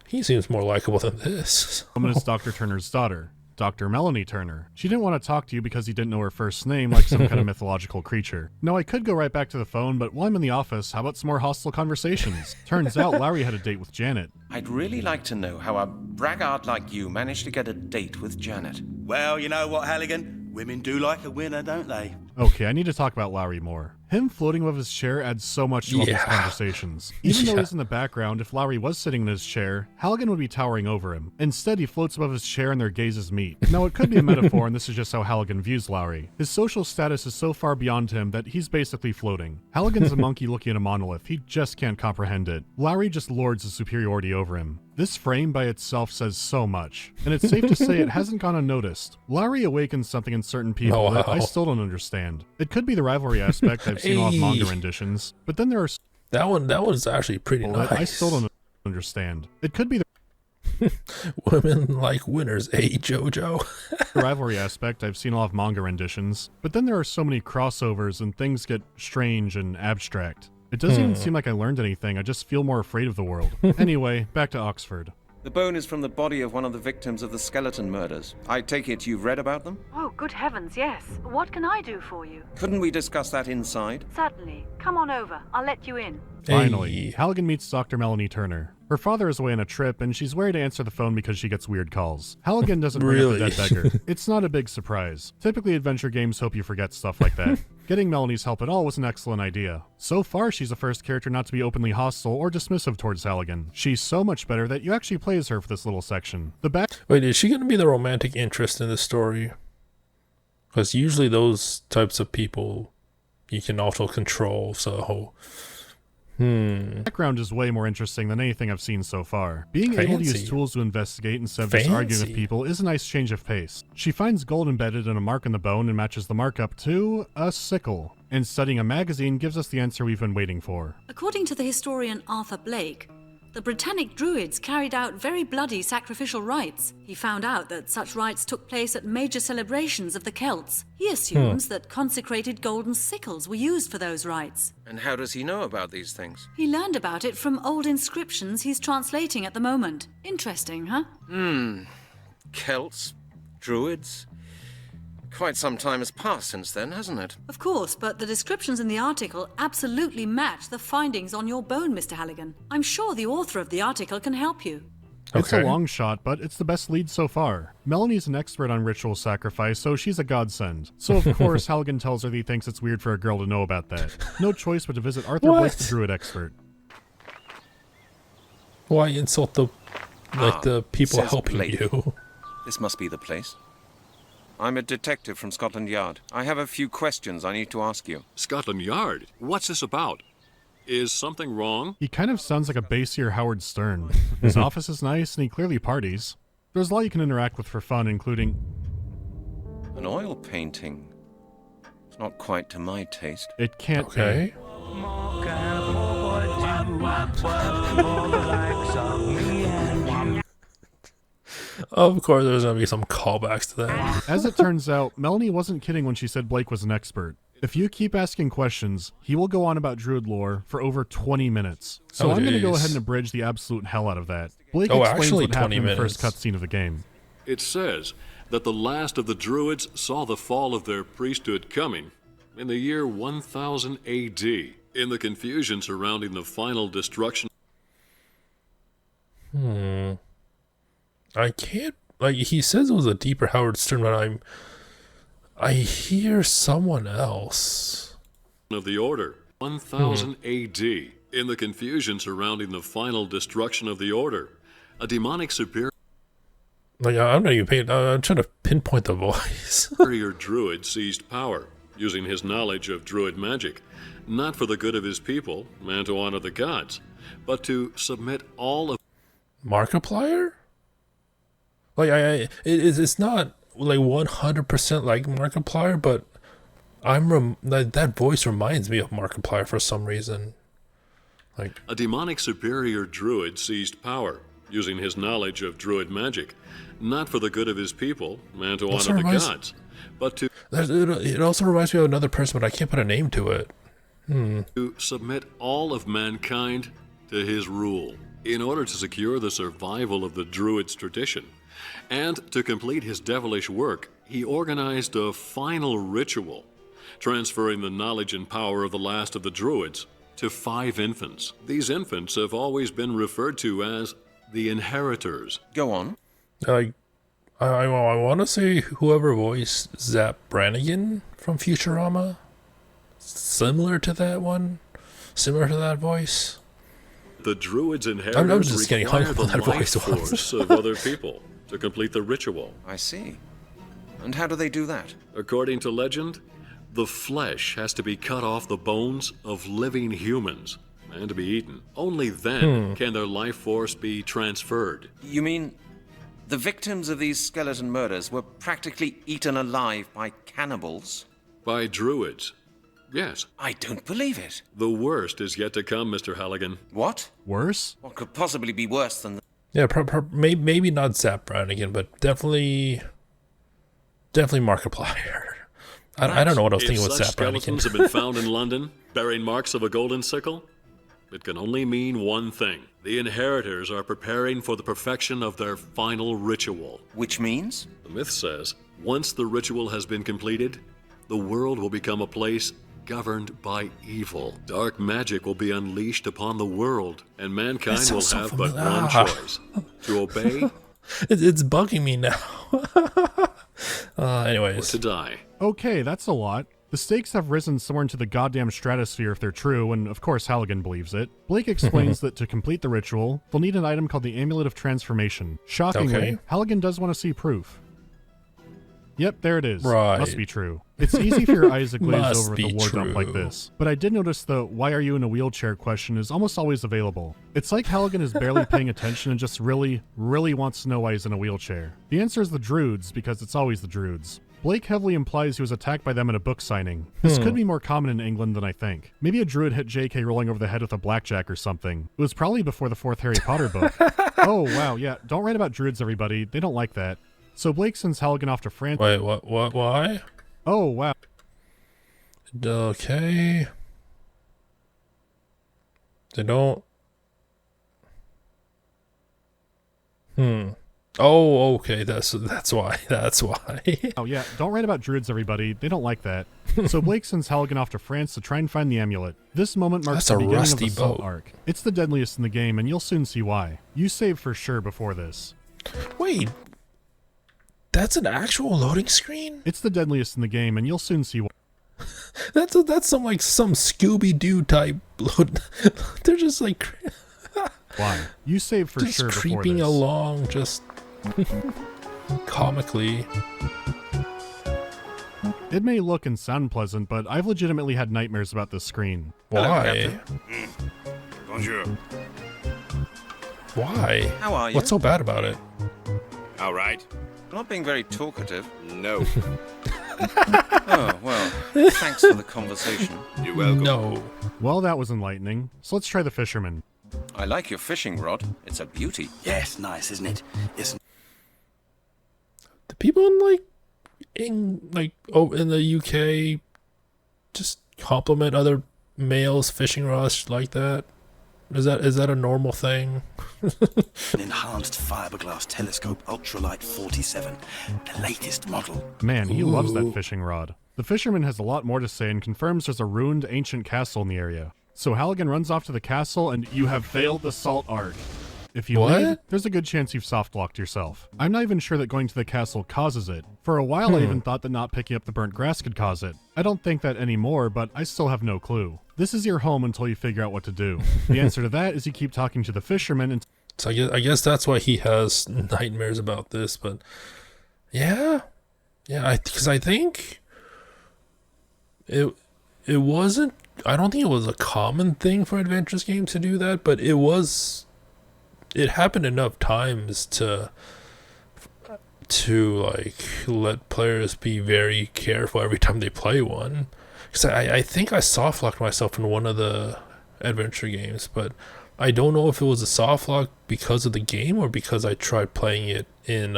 He seems more likable than this. woman is Dr. Turner's daughter, Dr. Melanie Turner. She didn't want to talk to you because you didn't know her first name like some kind of mythological creature. No, I could go right back to the phone, but while I'm in the office, how about some more hostile conversations? Turns out Larry had a date with Janet. I'd really like to know how a braggart like you managed to get a date with Janet. Well, you know what, Halligan? Women do like a winner, don't they? Okay, I need to talk about Larry more. Him floating above his chair adds so much to all these conversations. Even though he's in the background, if Larry was sitting in his chair, Halligan would be towering over him. Instead, he floats above his chair and their gazes meet. Now, it could be a metaphor, and this is just how Halligan views Larry. His social status is so far beyond him that he's basically floating. Halligan's a monkey looking at a monolith. He just can't comprehend it. Larry just lords his superiority over him. This frame by itself says so much, and it's safe to say it hasn't gone unnoticed. Larry awakens something in certain people that I still don't understand. It could be the rivalry aspect I've seen a lot of manga renditions, but then there are that was actually pretty nice. I still don't understand. It could be the women like winners, JoJo. the rivalry aspect I've seen a lot of manga renditions, but then there are so many crossovers and things get strange and abstract. It doesn't even seem like I learned anything, I just feel more afraid of the world. Anyway, back to Oxford. The bone is from the body of one of the victims of the skeleton murders. I take it you've read about them? Oh, good heavens, yes. What can I do for you? Couldn't we discuss that inside? Certainly. Come on over. I'll let you in. Finally, Halligan meets Dr. Melanie Turner. Her father is away on a trip, and she's worried to answer the phone because she gets weird calls. Halligan doesn't bring up the dead beggar. It's not a big surprise. Typically, adventure games hope you forget stuff like that. Getting Melanie's help at all was an excellent idea. So far, she's the first character not to be openly hostile or dismissive towards Halligan. She's so much better that you actually play as her for this little section. Wait, is she going to be the romantic interest in the story? Because usually those types of people you can also control, so... Background is way more interesting than anything I've seen so far. Being able to use tools to investigate instead of just arguing with people is a nice change of pace. She finds gold embedded in a mark in the bone and matches the mark up to a sickle. And studying a magazine gives us the answer we've been waiting for. According to the historian Arthur Blake, the Britannic Druids carried out very bloody sacrificial rites. He found out that such rites took place at major celebrations of the Celts. He assumes that consecrated golden sickles were used for those rites. And how does he know about these things? He learned about it from old inscriptions he's translating at the moment. Interesting, huh? Celts? Druids? Quite some time has passed since then, hasn't it? Of course, but the descriptions in the article absolutely match the findings on your bone, Mr. Halligan. I'm sure the author of the article can help you. It's a long shot, but it's the best lead so far. Melanie's an expert on ritual sacrifice, so she's a godsend. So of course, Halligan tells her that he thinks it's weird for a girl to know about that. No choice but to visit Arthur Blake, the Druid expert. Why insult the people helping Blake. you? This must be the place. I'm a detective from Scotland Yard. I have a few questions I need to ask you. Scotland Yard? What's this about? Is something wrong? He kind of sounds like a bassier Howard Stern. His office is nice, and he clearly parties. There's a lot you can interact with for fun, including... An oil painting. It's not quite to my taste. It can't be. Of course, there's going to be some callbacks to that. As it turns out, Melanie wasn't kidding when she said Blake was an expert. If you keep asking questions, he will go on about Druid lore for over 20 minutes. So Oh, I'm going to go jeez. ahead and abridge the absolute hell out of that. Blake Oh, explains actually what happened 20 in the first minutes. cutscene of the game. It says that the last of the Druids saw the fall of their priesthood coming in the year 1000 AD, in the confusion surrounding the final destruction. I can't, like, he says it was a deeper Howard Stern, but I hear someone else. Of the Order, 1000 AD, in the confusion surrounding the final destruction of the Order, a demonic superior Like, I'm not even paying, I'm trying to pinpoint the voice. druid seized power, using his knowledge of druid magic, not for the good of his people and to honor the gods, but to submit all of Markiplier? Like, it's not like 100% like Markiplier, but like, that voice reminds me of Markiplier for some reason. Like, a demonic superior druid seized power, using his knowledge of druid magic, not for the good of his people and to Also honor the reminds- gods, but to it also reminds me of another person, but I can't put a name to it. submit all of mankind to his rule, in order to secure the survival of the Druids' tradition. And to complete his devilish work, he organized a final ritual, transferring the knowledge and power of the last of the Druids to 5 infants. These infants have always been referred to as the inheritors. Go on. Like, I want to say whoever voiced Zap Brannigan from Futurama, similar to that one, similar to that voice. The Druids' inheritors I'm just getting hung require up on the that life voice once. force of other people to complete the ritual. I see. And how do they do that? According to legend, the flesh has to be cut off the bones of living humans and to be eaten. Only then can their life force be transferred. You mean the victims of these skeleton murders were practically eaten alive by cannibals? By Druids. Yes. I don't believe it. The worst is yet to come, Mr. Halligan. What? Worse? What could possibly be worse than Yeah, maybe not Zap Brannigan, but definitely Markiplier. I don't know what I was If thinking with such Zap Brannigan. skeletons have been found in London, bearing marks of a golden sickle, it can only mean one thing. The inheritors are preparing for the perfection of their final ritual. Which means? The myth says, once the ritual has been completed, the world will become a place governed by evil. Dark magic will be unleashed upon the world, and mankind That will sounds so have but familiar. one choice: to obey It's bugging me now. or Anyways, to die. Okay, that's a lot. The stakes have risen somewhere into the goddamn stratosphere if they're true, and of course Halligan believes it. Blake explains that to complete the ritual, they'll need an item called the Amulet of Transformation. Shockingly, Okay. Halligan does want to see proof. Yep, there it is. Right. Must be true. It's easy for your eyes to glaze Must over with a be war dump like true. this. But I did notice the "why are you in a wheelchair" question is almost always available. It's like Halligan is barely paying attention and just really wants to know why he's in a wheelchair. The answer is the Druids, because it's always the Druids. Blake heavily implies he was attacked by them at a book signing. This could be more common in England than I think. Maybe a druid hit JK rolling over the head with a blackjack or something. It was probably before the 4th Harry Potter book. Oh, wow, yeah, don't write about druids, everybody. They don't like that. So Blake sends Halligan off to France. wait, what, why? Oh, wow. Okay. They don't. Oh, okay. That's why. That's why. Oh, yeah, don't write about druids, everybody. They don't like that. So Blake sends Halligan off to France to try and find the amulet. This moment marks That's the a beginning of rusty the Salt boat. arc. It's the deadliest in the game, and you'll soon see why. You saved for sure before this. Wait. That's an actual loading screen? It's the deadliest in the game, and you'll soon see why. That's some Scooby-Doo type load. They're just like Why? You saved for just sure before creeping this. along, just comically. It may look and sound pleasant, but I've legitimately had nightmares about this screen. Why? Bonjour. Why? How are you? What's so bad about it? All right. Not being very talkative. No. Oh, well, thanks for the conversation. You're welcome. No. Well, that was enlightening. So let's try the fisherman. I like your fishing rod. It's a beauty. Yes, nice, isn't it? It's The people in the UK just compliment other males fishing rods like that? Is that a normal thing? An enhanced fiberglass telescope ultralight 47, the latest model. Man, he loves that fishing rod. The fisherman has a lot more to say and confirms there's a ruined ancient castle in the area. So Halligan runs off to the castle and you have failed the salt art. If you leave, there's a good chance you've soft-locked yourself. I'm not even sure that going to the castle causes it. For a while I even thought that not picking up the burnt grass could cause it. I don't think that anymore, but I still have no clue. This is your home until you figure out what to do. The answer to that is you keep talking to the fisherman and... So I guess that's why he has nightmares about this, but... Yeah, because I think... It wasn't... I don't think it was a common thing for adventures games to do that, but it happened enough times to like let players be very careful every time they play one. Because I think I soft locked myself in one of the adventure games, but I don't know if it was a soft lock because of the game or because I tried playing it in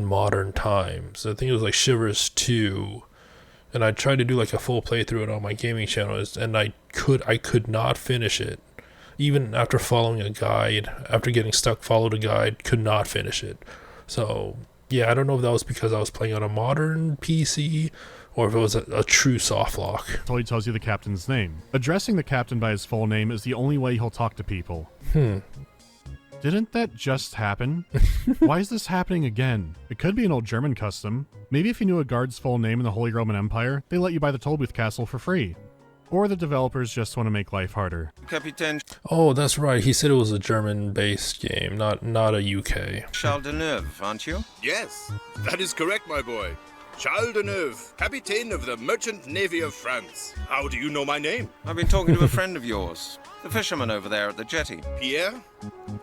modern times. I think it was like Shivers 2, and I tried to do like a full playthrough it on my gaming channel, and I could not finish it. Even after following a guide, after getting stuck, followed a guide, could not finish it. So, yeah, I don't know if that was because I was playing on a modern PC or if it was a true soft lock. Until he tells you the captain's name. Addressing the captain by his full name is the only way he'll talk to people. Didn't that just happen? Why is this happening again? It could be an old German custom. Maybe if you knew a guard's full name in the Holy Roman Empire, they let you buy the Tollbooth Castle for free. Or the developers just want to make life harder. Capitaine. Oh, that's right. He said it was a German-based game, not a UK. Charles de Neuve, aren't you? Yes, that is correct, my boy. Charles de Neuve, Capitaine of the Merchant Navy of France. How do you know my name? I've been talking to a friend of yours, the fisherman over there at the jetty. Pierre?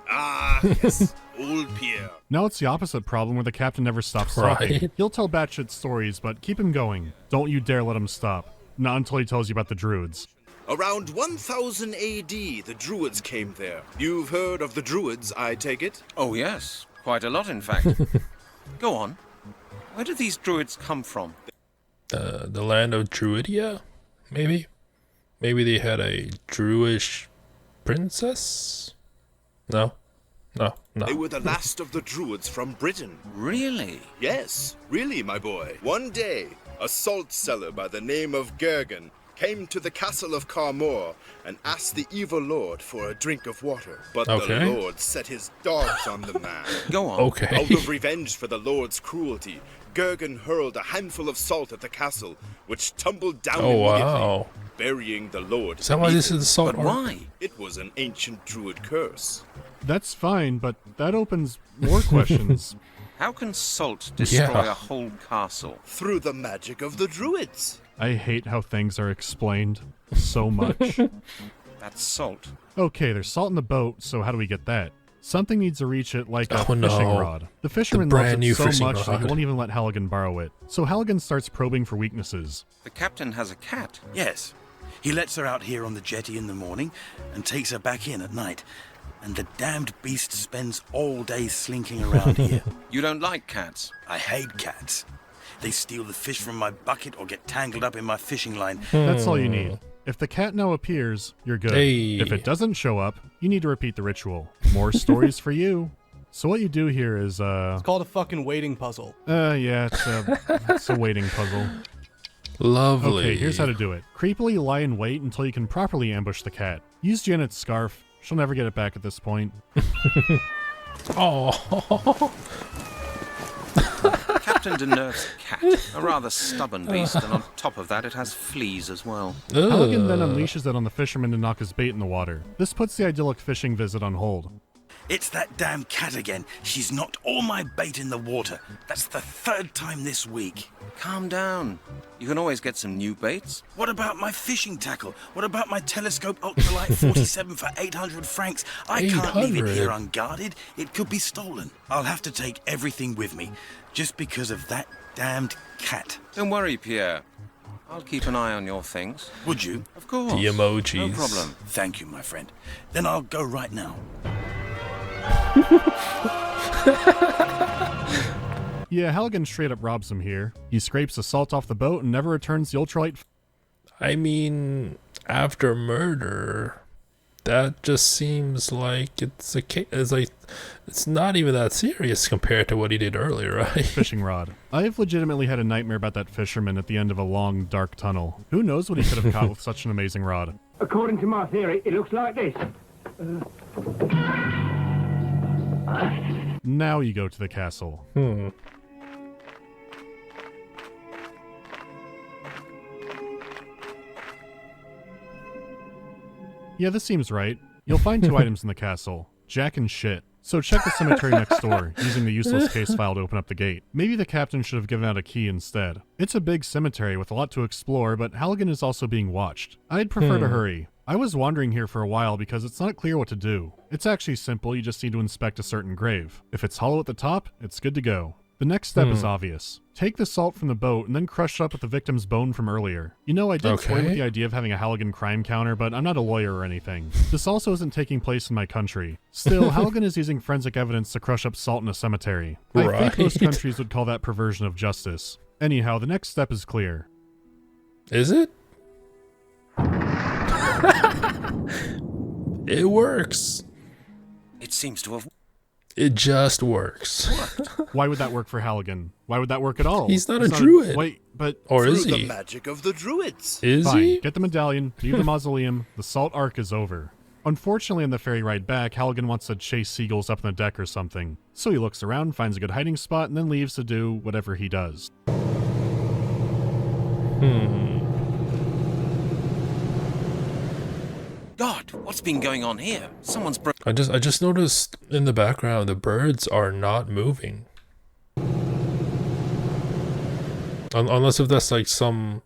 Ah, yes, old Pierre. Now it's the opposite problem where the captain never stops talking. Right. He'll tell batshit stories, but keep him going. Don't you dare let him stop. Not until he tells you about the Druids. Around 1000 AD, the Druids came there. You've heard of the Druids, I take it? Oh, yes. Quite a lot, in fact. Go on. Where do these Druids come from? The land of Druidia, maybe? Maybe they had a Druish princess? No. They were the last of the Druids from Britain. Really? Yes, really, my boy. One day, a salt seller by the name of Gergen came to the castle of Carmore and asked the evil lord for a drink of water. But the lord set his dogs on the man. Go on. Okay. Out of revenge for the lord's cruelty, Gergen hurled a handful of salt at the castle, which tumbled down immediately, burying the lord. Is that why this is the salt But why? It was an ancient druid curse. That's fine, but that opens more questions. How can salt destroy a whole castle? Through the magic of the druids. I hate how things are explained so much. That's salt. Okay, there's salt in the boat, so how do we get that? Something needs to reach it like a fishing rod. The fisherman loves it so much that he won't even let Halligan borrow it. So Halligan starts probing for weaknesses. The captain has a cat. Yes. He lets her out here on the jetty in the morning and takes her back in at night. And the damned beast spends all day slinking around here. You don't like cats? I hate cats. They steal the fish from my bucket or get tangled up in my fishing line. That's all you need. If the cat now appears, you're good. Hey. If it doesn't show up, you need to repeat the ritual. More stories for you. So what you do here is, It's called a fucking waiting puzzle. Yeah, it's a waiting puzzle. Lovely. Okay, here's how to do it. Creepily lie in wait until you can properly ambush the cat. Use Janet's scarf. She'll never get it back at this point. Oh. Captain de Nerf's cat, a rather stubborn beast, and on top of that it has fleas as well. Halligan then unleashes it on the fisherman to knock his bait in the water. This puts the idyllic fishing visit on hold. It's that damn cat again. She's knocked all my bait in the water. That's the third time this week. Calm down. You can always get some new baits. What about my fishing tackle? What about my telescope ultralight 47 for 800 francs? I can't leave it here unguarded. It could be stolen. I'll have to take everything with me, just because of that damned cat. Don't worry, Pierre. I'll keep an eye on your things. Would you? Of course. The emojis. No problem. Thank you, my friend. Then I'll go right now. Yeah, Halligan straight up robs him here. He scrapes the salt off the boat and never returns the ultralight. I mean, after murder, that just seems like it's not even that serious compared to what he did earlier, right? Fishing rod. I've legitimately had a nightmare about that fisherman at the end of a long, dark tunnel. Who knows what he could have caught with such an amazing rod? According to my theory, it looks like this. Now you go to the castle. Yeah, this seems right. You'll find 2 items in the castle. Jack and shit. So check the cemetery next door, using the useless case file to open up the gate. Maybe the captain should have given out a key instead. It's a big cemetery with a lot to explore, but Halligan is also being watched. I'd prefer to hurry. I was wandering here for a while because it's not clear what to do. It's actually simple, you just need to inspect a certain grave. If it's hollow at the top, it's good to go. The next step is obvious. Take the salt from the boat and then crush it up with the victim's bone from earlier. You know, I did toy with the idea of having a Halligan crime counter, but I'm not a lawyer or anything. This also isn't taking place in my country. Still, Halligan is using forensic evidence to crush up salt in a cemetery. I think most countries would call that perversion of justice. Anyhow, the next step is clear. Is it? It works. It seems to have... It just works. Why would that work for Halligan? Why would that work at all? He's not a druid. Wait, but... Or is Through he? the magic of the Druids. Is Fine. he? Get the medallion, leave the mausoleum, the salt arc is over. Unfortunately, on the ferry ride back, Halligan wants to chase seagulls up on the deck or something. So he looks around, finds a good hiding spot, and then leaves to do whatever he does. God, what's been going on here? Someone's I just noticed in the background the birds are not moving. Unless if that's like some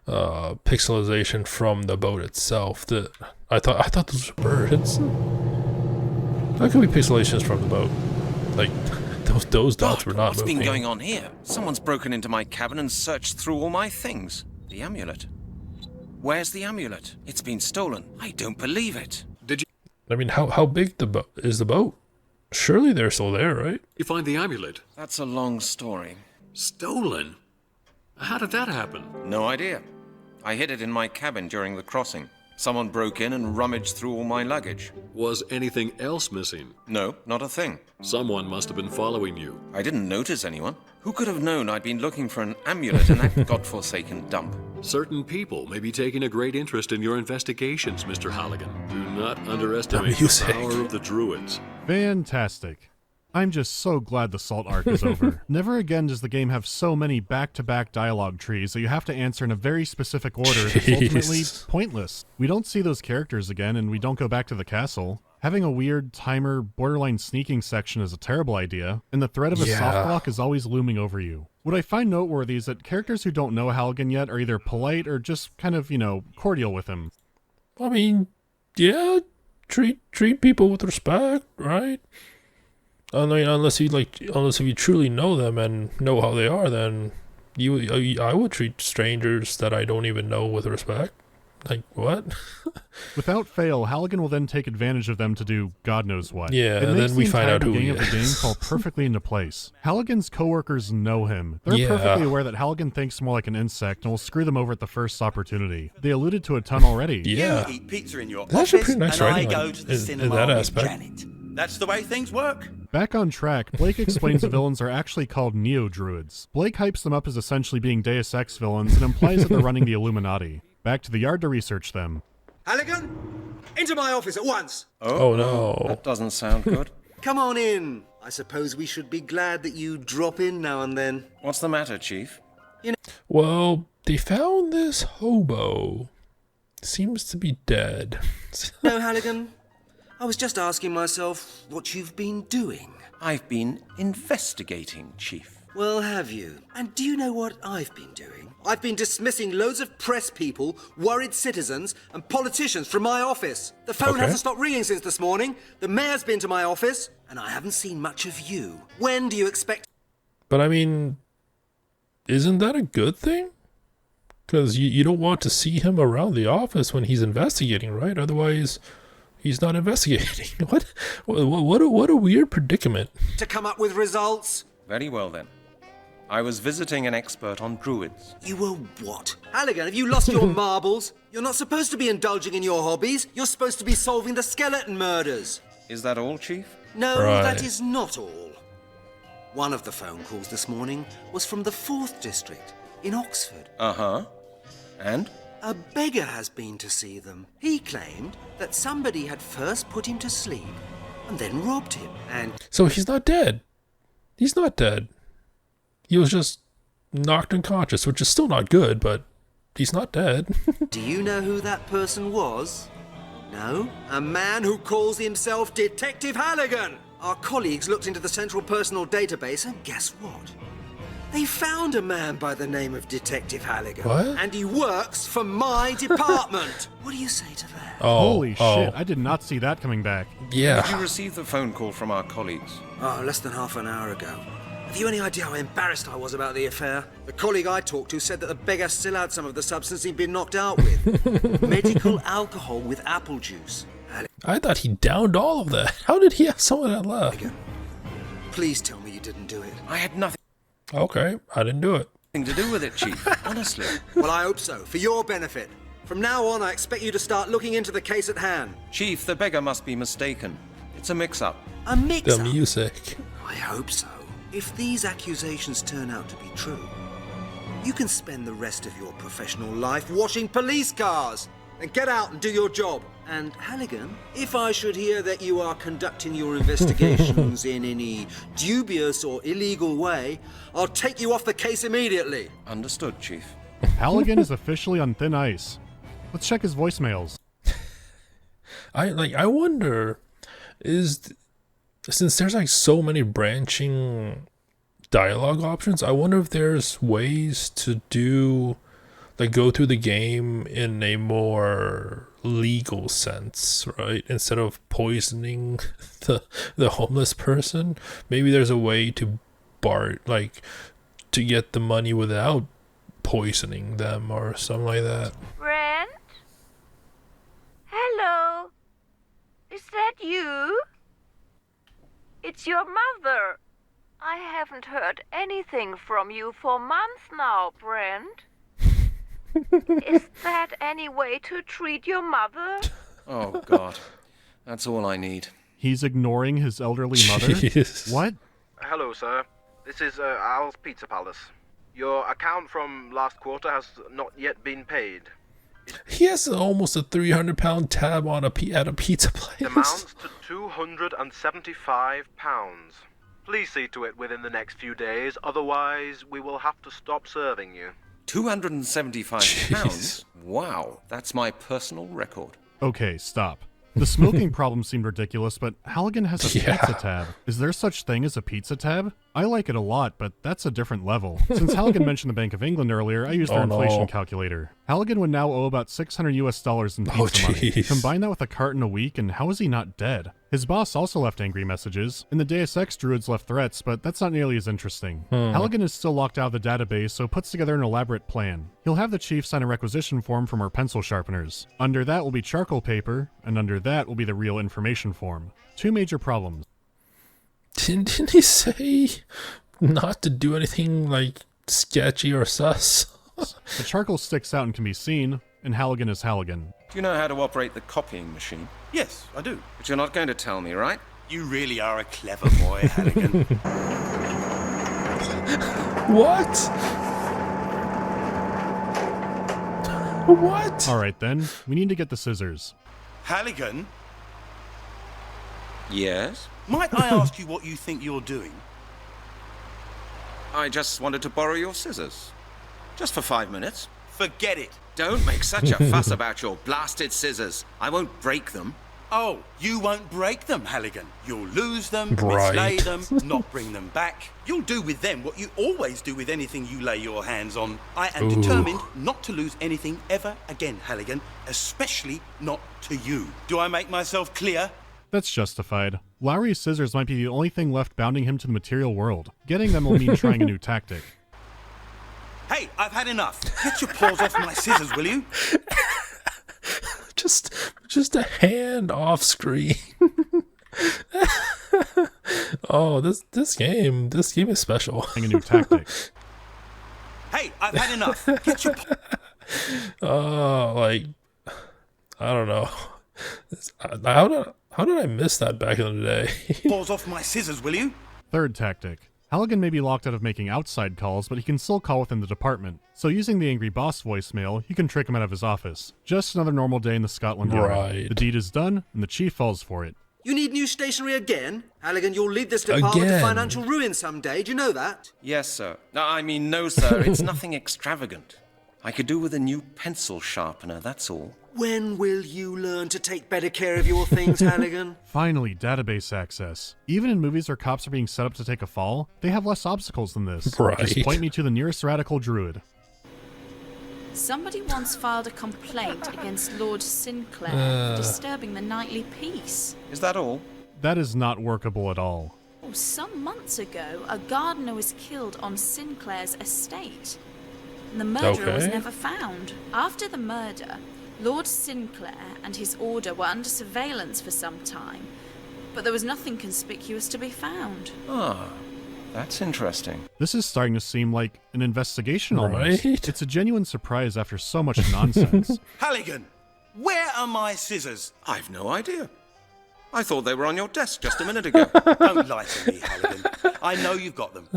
pixelization from the boat itself. I thought those were birds. That could be pixelations from the boat. Like those dots were not what's moving. been going on here? Someone's broken into my cabin and searched through all my things. The amulet. Where's the amulet? It's been stolen. I don't believe it. Did you... I mean, how big is the boat? Surely they're still there, right? You find the amulet? That's a long story. Stolen? How did that happen? No idea. I hid it in my cabin during the crossing. Someone broke in and rummaged through all my luggage. Was anything else missing? No, not a thing. Someone must have been following you. I didn't notice anyone. Who could have known I'd been looking for an amulet in that godforsaken dump? Certain people may be taking a great interest in your investigations, Mr. Halligan. Do not underestimate the power of the Druids. Fantastic. I'm just so glad the salt arc is over. Never again does the game have so many back-to-back dialogue trees that you have to answer in a very specific order that's ultimately pointless. We don't see those characters again, and we don't go back to the castle. Having a weird timer, borderline sneaking section is a terrible idea, and the threat of a soft block is always looming over you. What I find noteworthy is that characters who don't know Halligan yet are either polite or just kind of, cordial with him. I mean, yeah, treat people with respect, right? I mean, unless if you truly know them and know how they are, then I would treat strangers that I don't even know with respect. Like, what? Without fail, Halligan will then take advantage of them to do God knows what. Yeah, and then we find out who he of the game is. fall perfectly into place. Halligan's coworkers know him. They're perfectly aware that Halligan thinks more like an insect and will screw them over at the first opportunity. They alluded to a ton already. Yeah. You eat pizza in your That's a office, pretty nice and I writing go line to the in cinema that with aspect. Janet. That's the way things work. Back on track, Blake explains the villains are actually called Neo-Druids. Blake hypes them up as essentially being Deus Ex villains and implies that they're running the Illuminati. Back to the yard to research them. Halligan, into my office at once. Oh no. That doesn't sound good. Come on in. I suppose we should be glad that you drop in now and then. What's the matter, Chief? Well, they found this hobo. Seems to be dead. No, Halligan. I was just asking myself what you've been doing. I've been investigating, Chief. Well, have you? And do you know what I've been doing? I've been dismissing loads of press people, worried citizens, and politicians from my office. The phone hasn't stopped ringing since this morning. The mayor's been to my office, and I haven't seen much of you. When do you expect... But I mean, isn't that a good thing? Because you don't want to see him around the office when he's investigating, right? Otherwise, he's not investigating. What a weird predicament. to come up with results? Very well, then. I was visiting an expert on druids. You were what? Halligan, have you lost your marbles? You're not supposed to be indulging in your hobbies. You're supposed to be solving the skeleton murders. Is that all, Chief? No, that is not all. One of the phone calls this morning was from the 4th District in Oxford. Uh-huh. And? A beggar has been to see them. He claimed that somebody had first put him to sleep and then robbed him. And so he's not dead. He's not dead. He was just knocked unconscious, which is still not good, but he's not dead. do you know who that person was? No? A man who calls himself Detective Halligan! Our colleagues looked into the Central Personal Database, and guess what? They found a man by the name of Detective Halligan. What? And he works for my department. What do you say to that? Holy shit, I did not see that coming back. Yeah. Did you receive the phone call from our colleagues? Oh, less than half an hour ago. Have you any idea how embarrassed I was about the affair? The colleague I talked to said that the beggar still had some of the substance he'd been knocked out with. Medical alcohol with apple juice. I thought he downed all of that. How did he have some of that left? Please tell me you didn't do it. I had nothing Okay, I didn't do it. to do with it, Chief. Honestly. Well, I hope so, for your benefit. From now on, I expect you to start looking into the case at hand. Chief, the beggar must be mistaken. It's a mix-up. A mix-up? The music. I hope so. If these accusations turn out to be true, you can spend the rest of your professional life washing police cars. Then get out and do your job. And Halligan, if I should hear that you are conducting your investigations in any dubious or illegal way, I'll take you off the case immediately. Understood, Chief. Halligan is officially on thin ice. Let's check his voicemails. I wonder, since there's like so many branching dialogue options, I wonder if there's ways to do, like, go through the game in a more legal sense, right? Instead of poisoning the homeless person, maybe there's a way to to get the money without poisoning them or something like that. Brent? Hello? Is that you? It's your mother. I haven't heard anything from you for months now, Brent. Is that any way to treat your mother? Oh, God. That's all I need. He's ignoring his elderly mother? Jeez. What? Hello, sir. This is Al's Pizza Palace. Your account from last quarter has not yet been paid. He has almost a 300-pound tab on at a pizza place. It amounts to £275. Please see to it within the next few days, otherwise we will have to stop serving you. £275? Wow, that's my personal record. Okay, stop. The smoking problem seemed ridiculous, but Halligan has a pizza tab. Is there such thing as a pizza tab? I like it a lot, but that's a different level. Since Halligan mentioned the Bank of England earlier, I used their inflation calculator. Halligan would now owe about $600 in pizza money. Combine that with a carton a week, and how is he not dead? His boss also left angry messages, and the Deus Ex Druids left threats, but that's not nearly as interesting. Halligan is still locked out of the database, so puts together an elaborate plan. He'll have the chief sign a requisition form from our pencil sharpeners. Under that will be charcoal paper, and under that will be the real information form. Two major problems. Didn't he say not to do anything like sketchy or sus? The charcoal sticks out and can be seen, and Halligan is Halligan. Do you know how to operate the copying machine? Yes, I do. But you're not going to tell me, right? You really are a clever boy, Halligan. What? What? Alright then, we need to get the scissors. Halligan? Yes? Might I ask you what you think you're doing? I just wanted to borrow your scissors. Just for 5 minutes. Forget it. Don't make such a fuss about your blasted scissors. I won't break them. Oh, you won't break them, Halligan. You'll lose them, Right. mislay them, not bring them back. You'll do with them what you always do with anything you lay your hands on. I am determined not to lose anything ever again, Halligan, especially not to you. Do I make myself clear? That's justified. Lowry's scissors might be the only thing left bounding him to the material world. Getting them will mean trying a new tactic. Hey, I've had enough. Get your paws off my scissors, will you? Just a hand off screen. Oh, this game is special. A new tactic. Hey, I've had enough. Get your Like, I don't know. How did I miss that back in the day? paws off my scissors, will you? Third tactic. Halligan may be locked out of making outside calls, but he can still call within the department. So using the angry boss voicemail, you can trick him out of his office. Just another normal day in the Scotland Yard. Right. The deed is done, and the chief falls for it. You need new stationery again? Halligan, you'll lead this department to Again. financial ruin someday. Do you know that? Yes, sir. No, sir. It's nothing extravagant. I could do with a new pencil sharpener, that's all. When will you learn to take better care of your things, Halligan? Finally, database access. Even in movies where cops are being set up to take a fall, they have less obstacles than this. Right. Just point me to the nearest radical druid. Somebody once filed a complaint against Lord Sinclair for disturbing the nightly peace. Is that all? That is not workable at all. Oh, some months ago, a gardener was killed on Sinclair's estate. And the murderer was Okay. never found. After the murder, Lord Sinclair and his order were under surveillance for some time, but there was nothing conspicuous to be found. Ah, that's interesting. This is starting to seem like an investigation almost. Right? It's a genuine surprise after so much nonsense. Halligan, where are my scissors? I've no idea. I thought they were on your desk just a minute ago. Don't lie to me, Halligan. I know you've got them.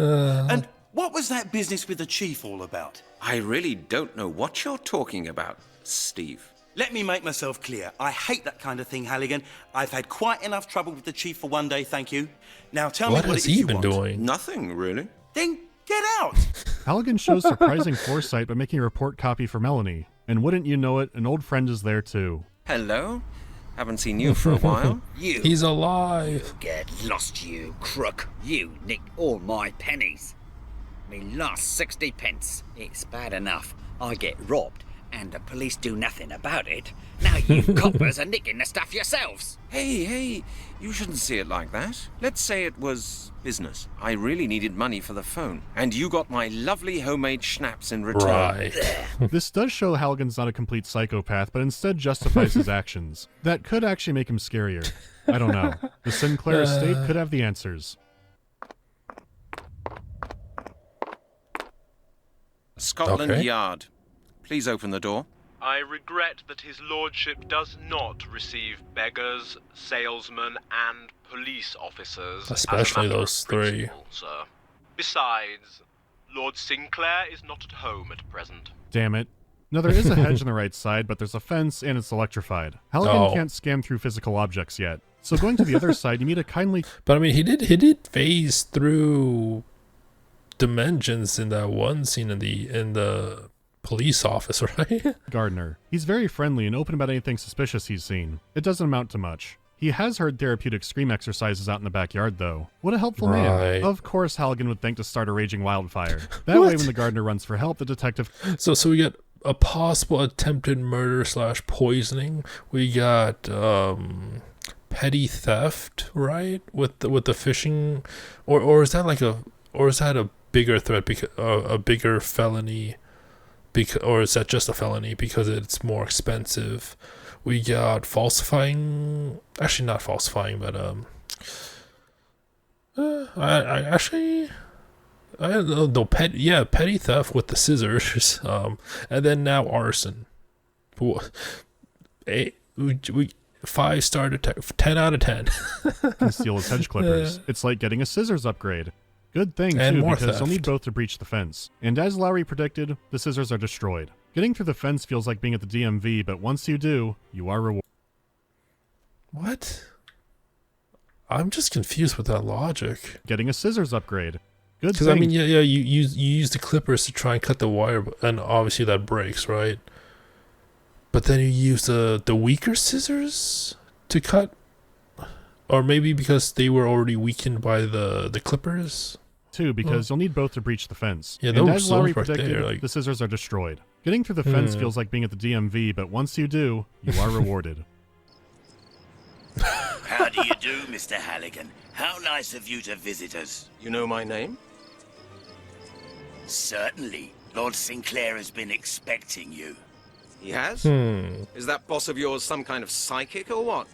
And what was that business with the chief all about? I really don't know what you're talking about, Steve. Let me make myself clear. I hate that kind of thing, Halligan. I've had quite enough trouble with the chief for one day, thank you. Now tell What me what has it is he you been want. doing? Nothing, really. Then get out! Halligan shows surprising foresight by making a report copy for Melanie. And wouldn't you know it, an old friend is there too. Hello? Haven't seen you for a while. You He's alive. get lost, you crook. You nicked all my pennies. Me last 60 pence. It's bad enough I get robbed and the police do nothing about it. Now you coppers are nicking the stuff yourselves. Hey, you shouldn't see it like that. Let's say it was business. I really needed money for the phone, and you got my lovely homemade schnapps in return. Right. This does show Halligan's not a complete psychopath, but instead justifies his actions. That could actually make him scarier. I don't know. The Sinclair estate could have the answers. Scotland Okay. Yard. Please open the door. I regret that his lordship does not receive beggars, salesmen, and police officers. Especially as a matter those of three. principle, sir. Besides, Lord Sinclair is not at home at present. Damn it. No, there is a hedge on the right side, but there's a fence and it's electrified. Halligan Oh. can't scam through physical objects yet. So going to the other side, you meet a kindly But I mean, he did phase through dimensions in that one scene in the police office, right? gardener. He's very friendly and open about anything suspicious he's seen. It doesn't amount to much. He has heard therapeutic scream exercises out in the backyard, though. What a helpful Right. man. Of course, Halligan would think to start a raging wildfire. That way, when the gardener runs for help, the detective... So we got a possible attempted murder / poisoning. We got petty theft, right? With the fishing, or is that a bigger threat, because a bigger felony? Or is that just a felony because it's more expensive? We got falsifying, actually not falsifying, but I don't know, petty theft with the scissors, and then now arson. We 5-star detective, 10 out of 10. can steal his hedge clippers. It's like getting a scissors upgrade. Good thing, And too, more because you'll need theft. both to breach the fence. And as Lowry predicted, the scissors are destroyed. Getting through the fence feels like being at the DMV, but once you do, you are rewarded. What? I'm just confused with that logic. Getting a scissors upgrade. Good Because thing. I mean, you use the clippers to try and cut the wire, and obviously that breaks, right? But then you use the weaker scissors to cut, or maybe because they were already weakened by the clippers. Too, because you'll need both to breach the fence. Yeah, and those as Lowry right predicted, there, like- the scissors are destroyed. Getting through the fence feels like being at the DMV, but once you do, you are rewarded. How do you do, Mr. Halligan? How nice of you to visit us. You know my name? Certainly. Lord Sinclair has been expecting you. He has? Hmm. Is that boss of yours some kind of psychic or what?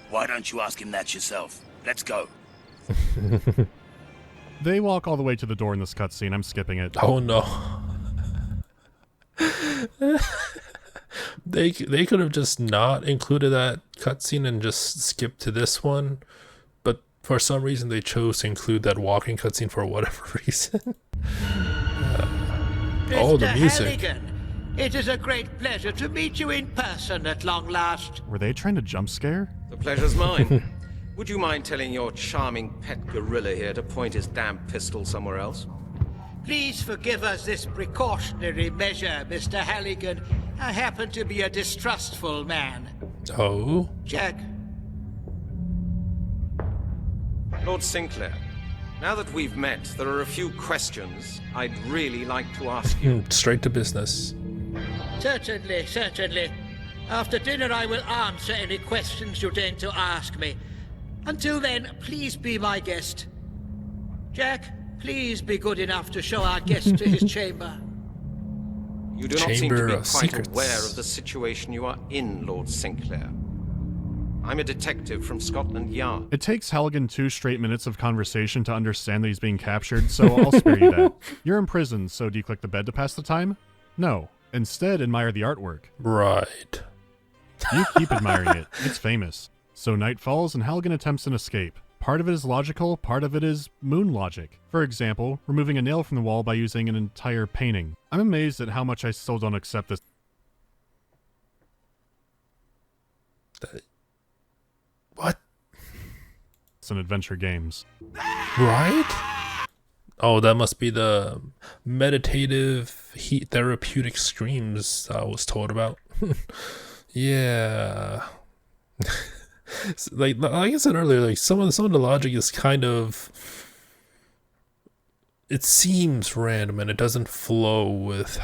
Why don't you ask him that yourself? Let's go. They walk all the way to the door in this cutscene. I'm skipping it. Oh no. They could have just not included that cutscene and just skipped to this one, but for some reason they chose to include that walking cutscene for whatever reason. Oh, the music. Halligan, it is a great pleasure to meet you in person at long last. Were they trying to jump scare? The pleasure's mine. Would you mind telling your charming pet gorilla here to point his damn pistol somewhere else? Please forgive us this precautionary measure, Mr. Halligan. I happen to be a distrustful man. Oh? Jack. Lord Sinclair, now that we've met, there are a few questions I'd really like to ask you. Straight to business. Certainly, certainly. After dinner I will answer any questions you deign to ask me. Until then, please be my guest. Jack, please be good enough to show our guest to his chamber. You do not seem to Chamber be of quite Secrets. aware of the situation you are in, Lord Sinclair. I'm a detective from Scotland Yard. It takes Halligan 2 straight minutes of conversation to understand that he's being captured, so I'll spare you that. You're in prison, so do you click the bed to pass the time? No. Instead, admire the artwork. Right. You keep admiring it. It's famous. So night falls and Halligan attempts an escape. Part of it is logical, part of it is moon logic. For example, removing a nail from the wall by using an entire painting. I'm amazed at how much I still don't accept this. What? It's an adventure games. Right? Oh, that must be the meditative heat therapeutic streams I was told about. Yeah. like I said earlier, like some of the logic is kind of, it seems random and it doesn't flow with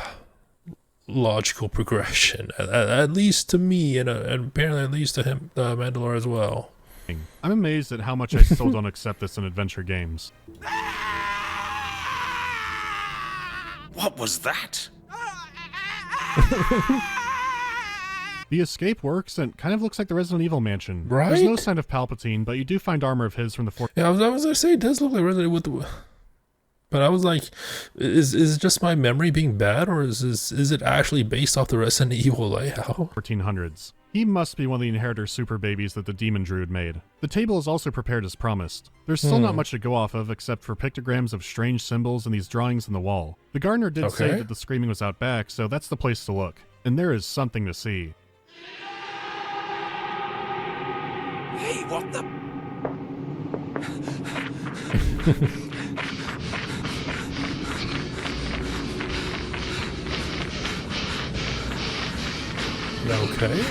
logical progression, at least to me, and apparently at least to him, Mandalore as well. I'm amazed at how much I still don't accept this in adventure games. What was that? The escape works and kind of looks like the Resident Evil mansion. Right? There's no sign of Palpatine, but you do find armor of his from the Yeah, I was gonna say it does look like Resident Evil, but I was like, is it just my memory being bad, or is it actually based off the Resident Evil layout? 1400s. He must be one of the inheritor super babies that the demon druid made. The table is also prepared as promised. There's still not much to go off of except for pictograms of strange symbols and these drawings on the wall. The gardener did say that the screaming was out back, so that's the place to look. And there is something to see. Hey, what the? Okay.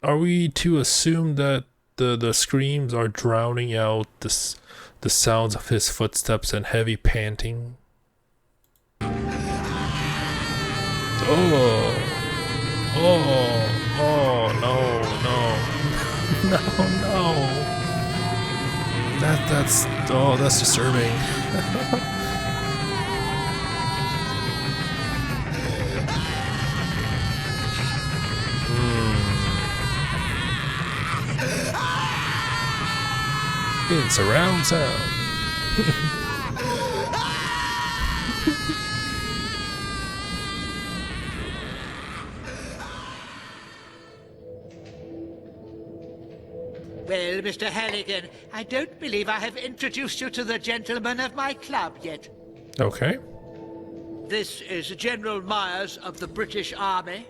Are we to assume that the screams are drowning out the sounds of his footsteps and heavy panting? Oh, no. That's disturbing. In surround sound. Well, Mr. Halligan, I don't believe I have introduced you to the gentlemen of my club yet. Okay. This is General Myers of the British Army.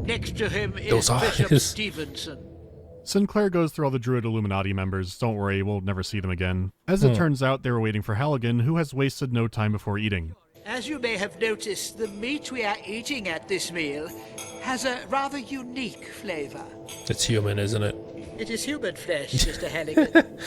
Next to him is Bishop Stevenson. Sinclair goes through all the Druid Illuminati members. Don't worry, we'll never see them again. As it turns out, they were waiting for Halligan, who has wasted no time before eating. As you may have noticed, the meat we are eating at this meal has a rather unique flavor. It's human, isn't it? It is human flesh, Mr. Halligan.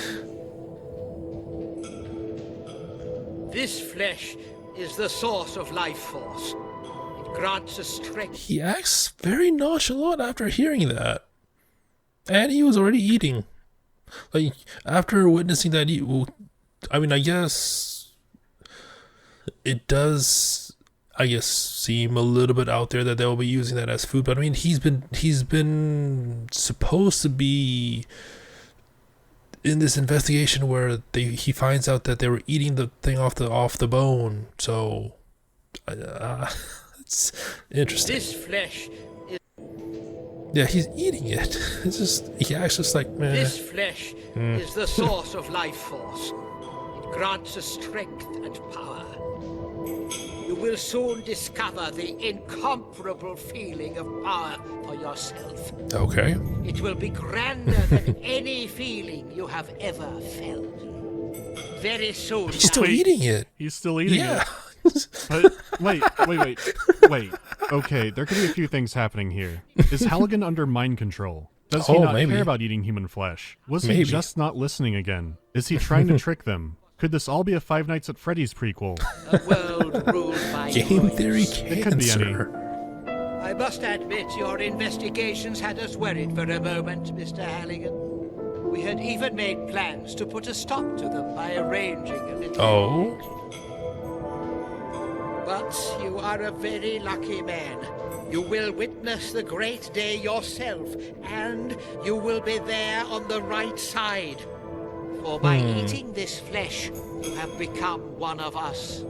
This flesh is the source of life force. It grants us strength. He acts very nonchalant after hearing that. And he was already eating. Like, after witnessing that, I mean, I guess it does, I guess, seem a little bit out there that they'll be using that as food. But I mean, he's been supposed to be in this investigation where he finds out that they were eating the thing off the bone. So it's interesting. This flesh is... Yeah, he's eating it. It's just, yeah, it's just like, man. This flesh is the source of life force. It grants us strength and power. You will soon discover the incomparable feeling of power for yourself. Okay. It will be grander than any feeling you have ever felt. Very soon. He's still eating it. He's still eating Yeah. it. But wait. Okay, there could be a few things happening here. Is Halligan under mind control? Does he not care about eating human flesh? Was he just not listening again? Is he trying to trick them? Could this all be a Five Nights at Freddy's prequel? A world ruled by Game theory It could be any. I must admit your investigations had us worried for a moment, Mr. Halligan. We had even made plans to put a stop to them by arranging a little... Oh? But you are a very lucky man. You will witness the great day yourself, and you will be there on the right side. For by eating this flesh, you have become one of us.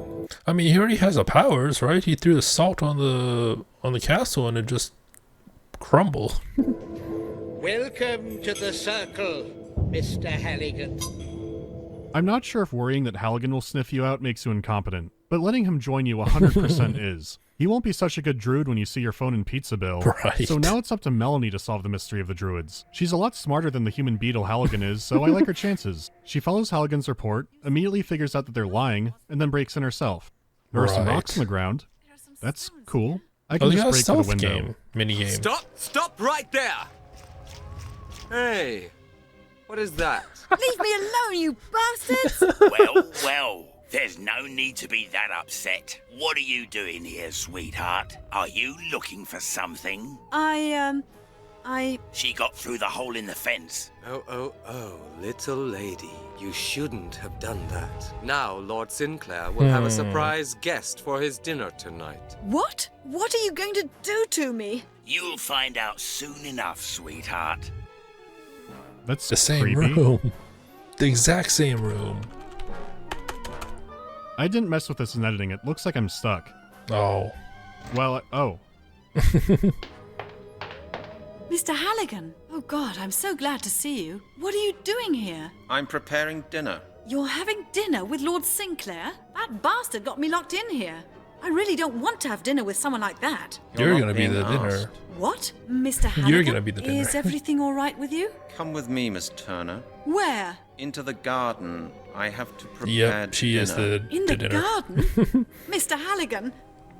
I mean, he already has the powers, right? He threw the salt on the castle and it just crumbled. Welcome to the circle, Mr. Halligan. I'm not sure if worrying that Halligan will sniff you out makes you incompetent, but letting him join you 100% is. He won't be such a good druid when you see your phone and pizza bill. Right. So now it's up to Melanie to solve the mystery of the druids. She's a lot smarter than the human beetle Halligan is, so I like her chances. She follows Halligan's report, immediately figures out that they're lying, and then breaks in herself. There are some rocks on the ground. That's cool. I can just break through the window. Mini game. Stop right there! Hey, what is that? Leave me alone, you bastards! Well, there's no need to be that upset. What are you doing here, sweetheart? Are you looking for something? She got through the hole in the fence. Oh, little lady. You shouldn't have done that. Now Lord Sinclair will have a surprise guest for his dinner tonight. What? What are you going to do to me? You'll find out soon enough, sweetheart. That's the same creepy. room. The exact same room. I didn't mess with this in editing. It looks like I'm stuck. Oh. Well, oh. Mr. Halligan. Oh God, I'm so glad to see you. What are you doing here? I'm preparing dinner. You're having dinner with Lord Sinclair? That bastard got me locked in here. I really don't want to have dinner with someone like that. You're gonna be the dinner. What? Mr. Halligan? You're gonna be the dinner. Is everything all right with you? Come with me, Miss Turner. Where? Into the garden. I have to prepare Yep, she dinner. is the In the dinner. garden? Mr. Halligan,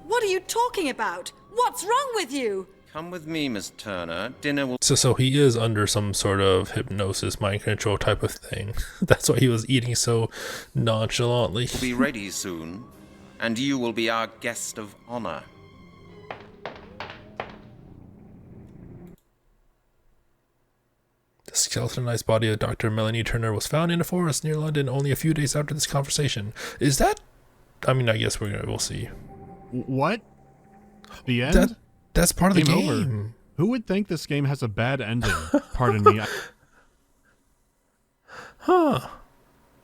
what are you talking about? What's wrong with you? Come with me, Miss Turner. Dinner will... So he is under some sort of hypnosis, mind control type of thing. That's why he was eating so nonchalantly. be ready soon, and you will be our guest of honor. The skeletonized body of Dr. Melanie Turner was found in a forest near London only a few days after this conversation. Is that... I mean, I guess we'll see. What? The end? That's part of the Game game. over. Who would think this game has a bad ending? Pardon me. Huh.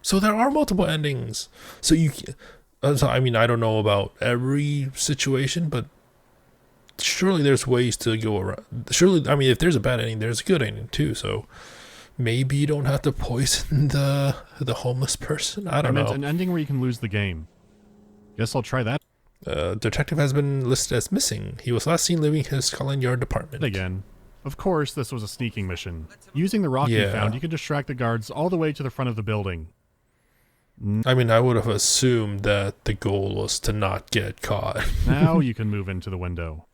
So there are multiple endings. So you... So, I mean, I don't know about every situation, but surely there's ways to go around. Surely, I mean, if there's a bad ending, there's a good ending too. So maybe you don't have to poison the homeless person. I don't know. An ending where you can lose the game. Guess I'll try that. Detective has been listed as missing. He was last seen leaving his Scotland Yard department. Again. Of course, this was a sneaking mission. Using the rock you found, you could distract the guards all the way to the front of the building. I mean, I would have assumed that the goal was to not get caught. Now you can move into the window.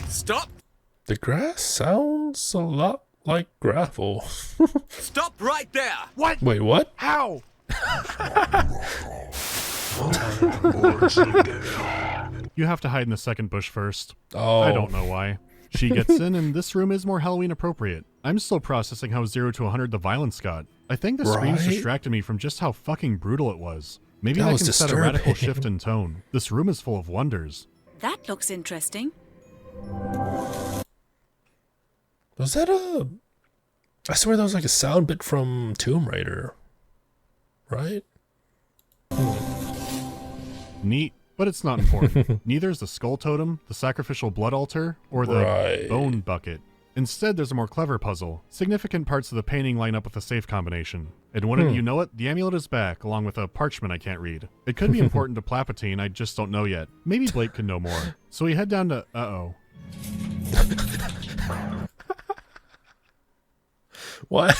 Stop! The grass sounds a lot like gravel. Stop right there! What? Wait, what? How? You have to hide in the second bush first. Oh. I don't know why. She gets in, and this room is more Halloween appropriate. I'm still processing how 0 to 100 the violence got. I think the screams Right? distracted me from just how fucking brutal it was. Maybe That that was can set a radical disturbing. shift in tone. This room is full of wonders. That looks interesting. Was that a... I swear that was like a sound bit from Tomb Raider. Right? Neat, but it's not important. Neither is the skull totem, the sacrificial blood altar, or the Right. bone bucket. Instead, there's a more clever puzzle. Significant parts of the painting line up with a safe combination. And wouldn't you know it, the amulet is back, along with a parchment I can't read. It could be important to Palpatine, I just don't know yet. Maybe Blake can know more. So we head down to... Uh-oh. What?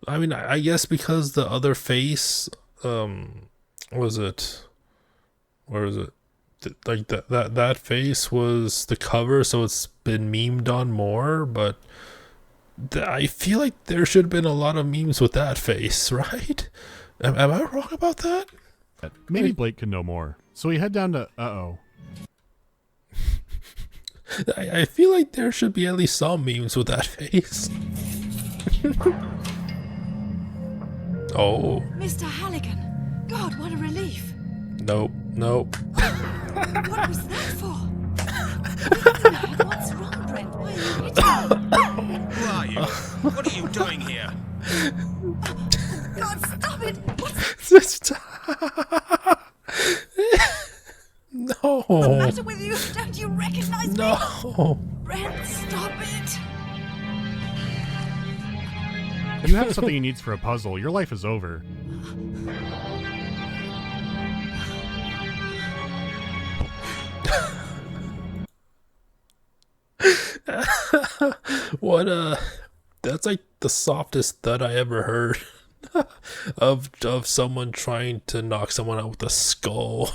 I mean, I guess because the other face, was it? Where is it? Like that face was the cover, so it's been memed on more. But I feel like there should have been a lot of memes with that face, right? Am I wrong about that? Maybe Blake can know more. So we head down to... Uh-oh. I feel like there should be at least some memes with that face. Oh. Mr. Halligan. God, what a relief. Nope. Nope. What was that for? What's wrong, Brent? Why are you hitting me? Who are you? What are you doing here? God, stop it! No. What's the matter with you? Don't you recognize me? No. Brent, stop it! You have something he needs for a puzzle. Your life is over. What that's like the softest thud I ever heard of someone trying to knock someone out with a skull.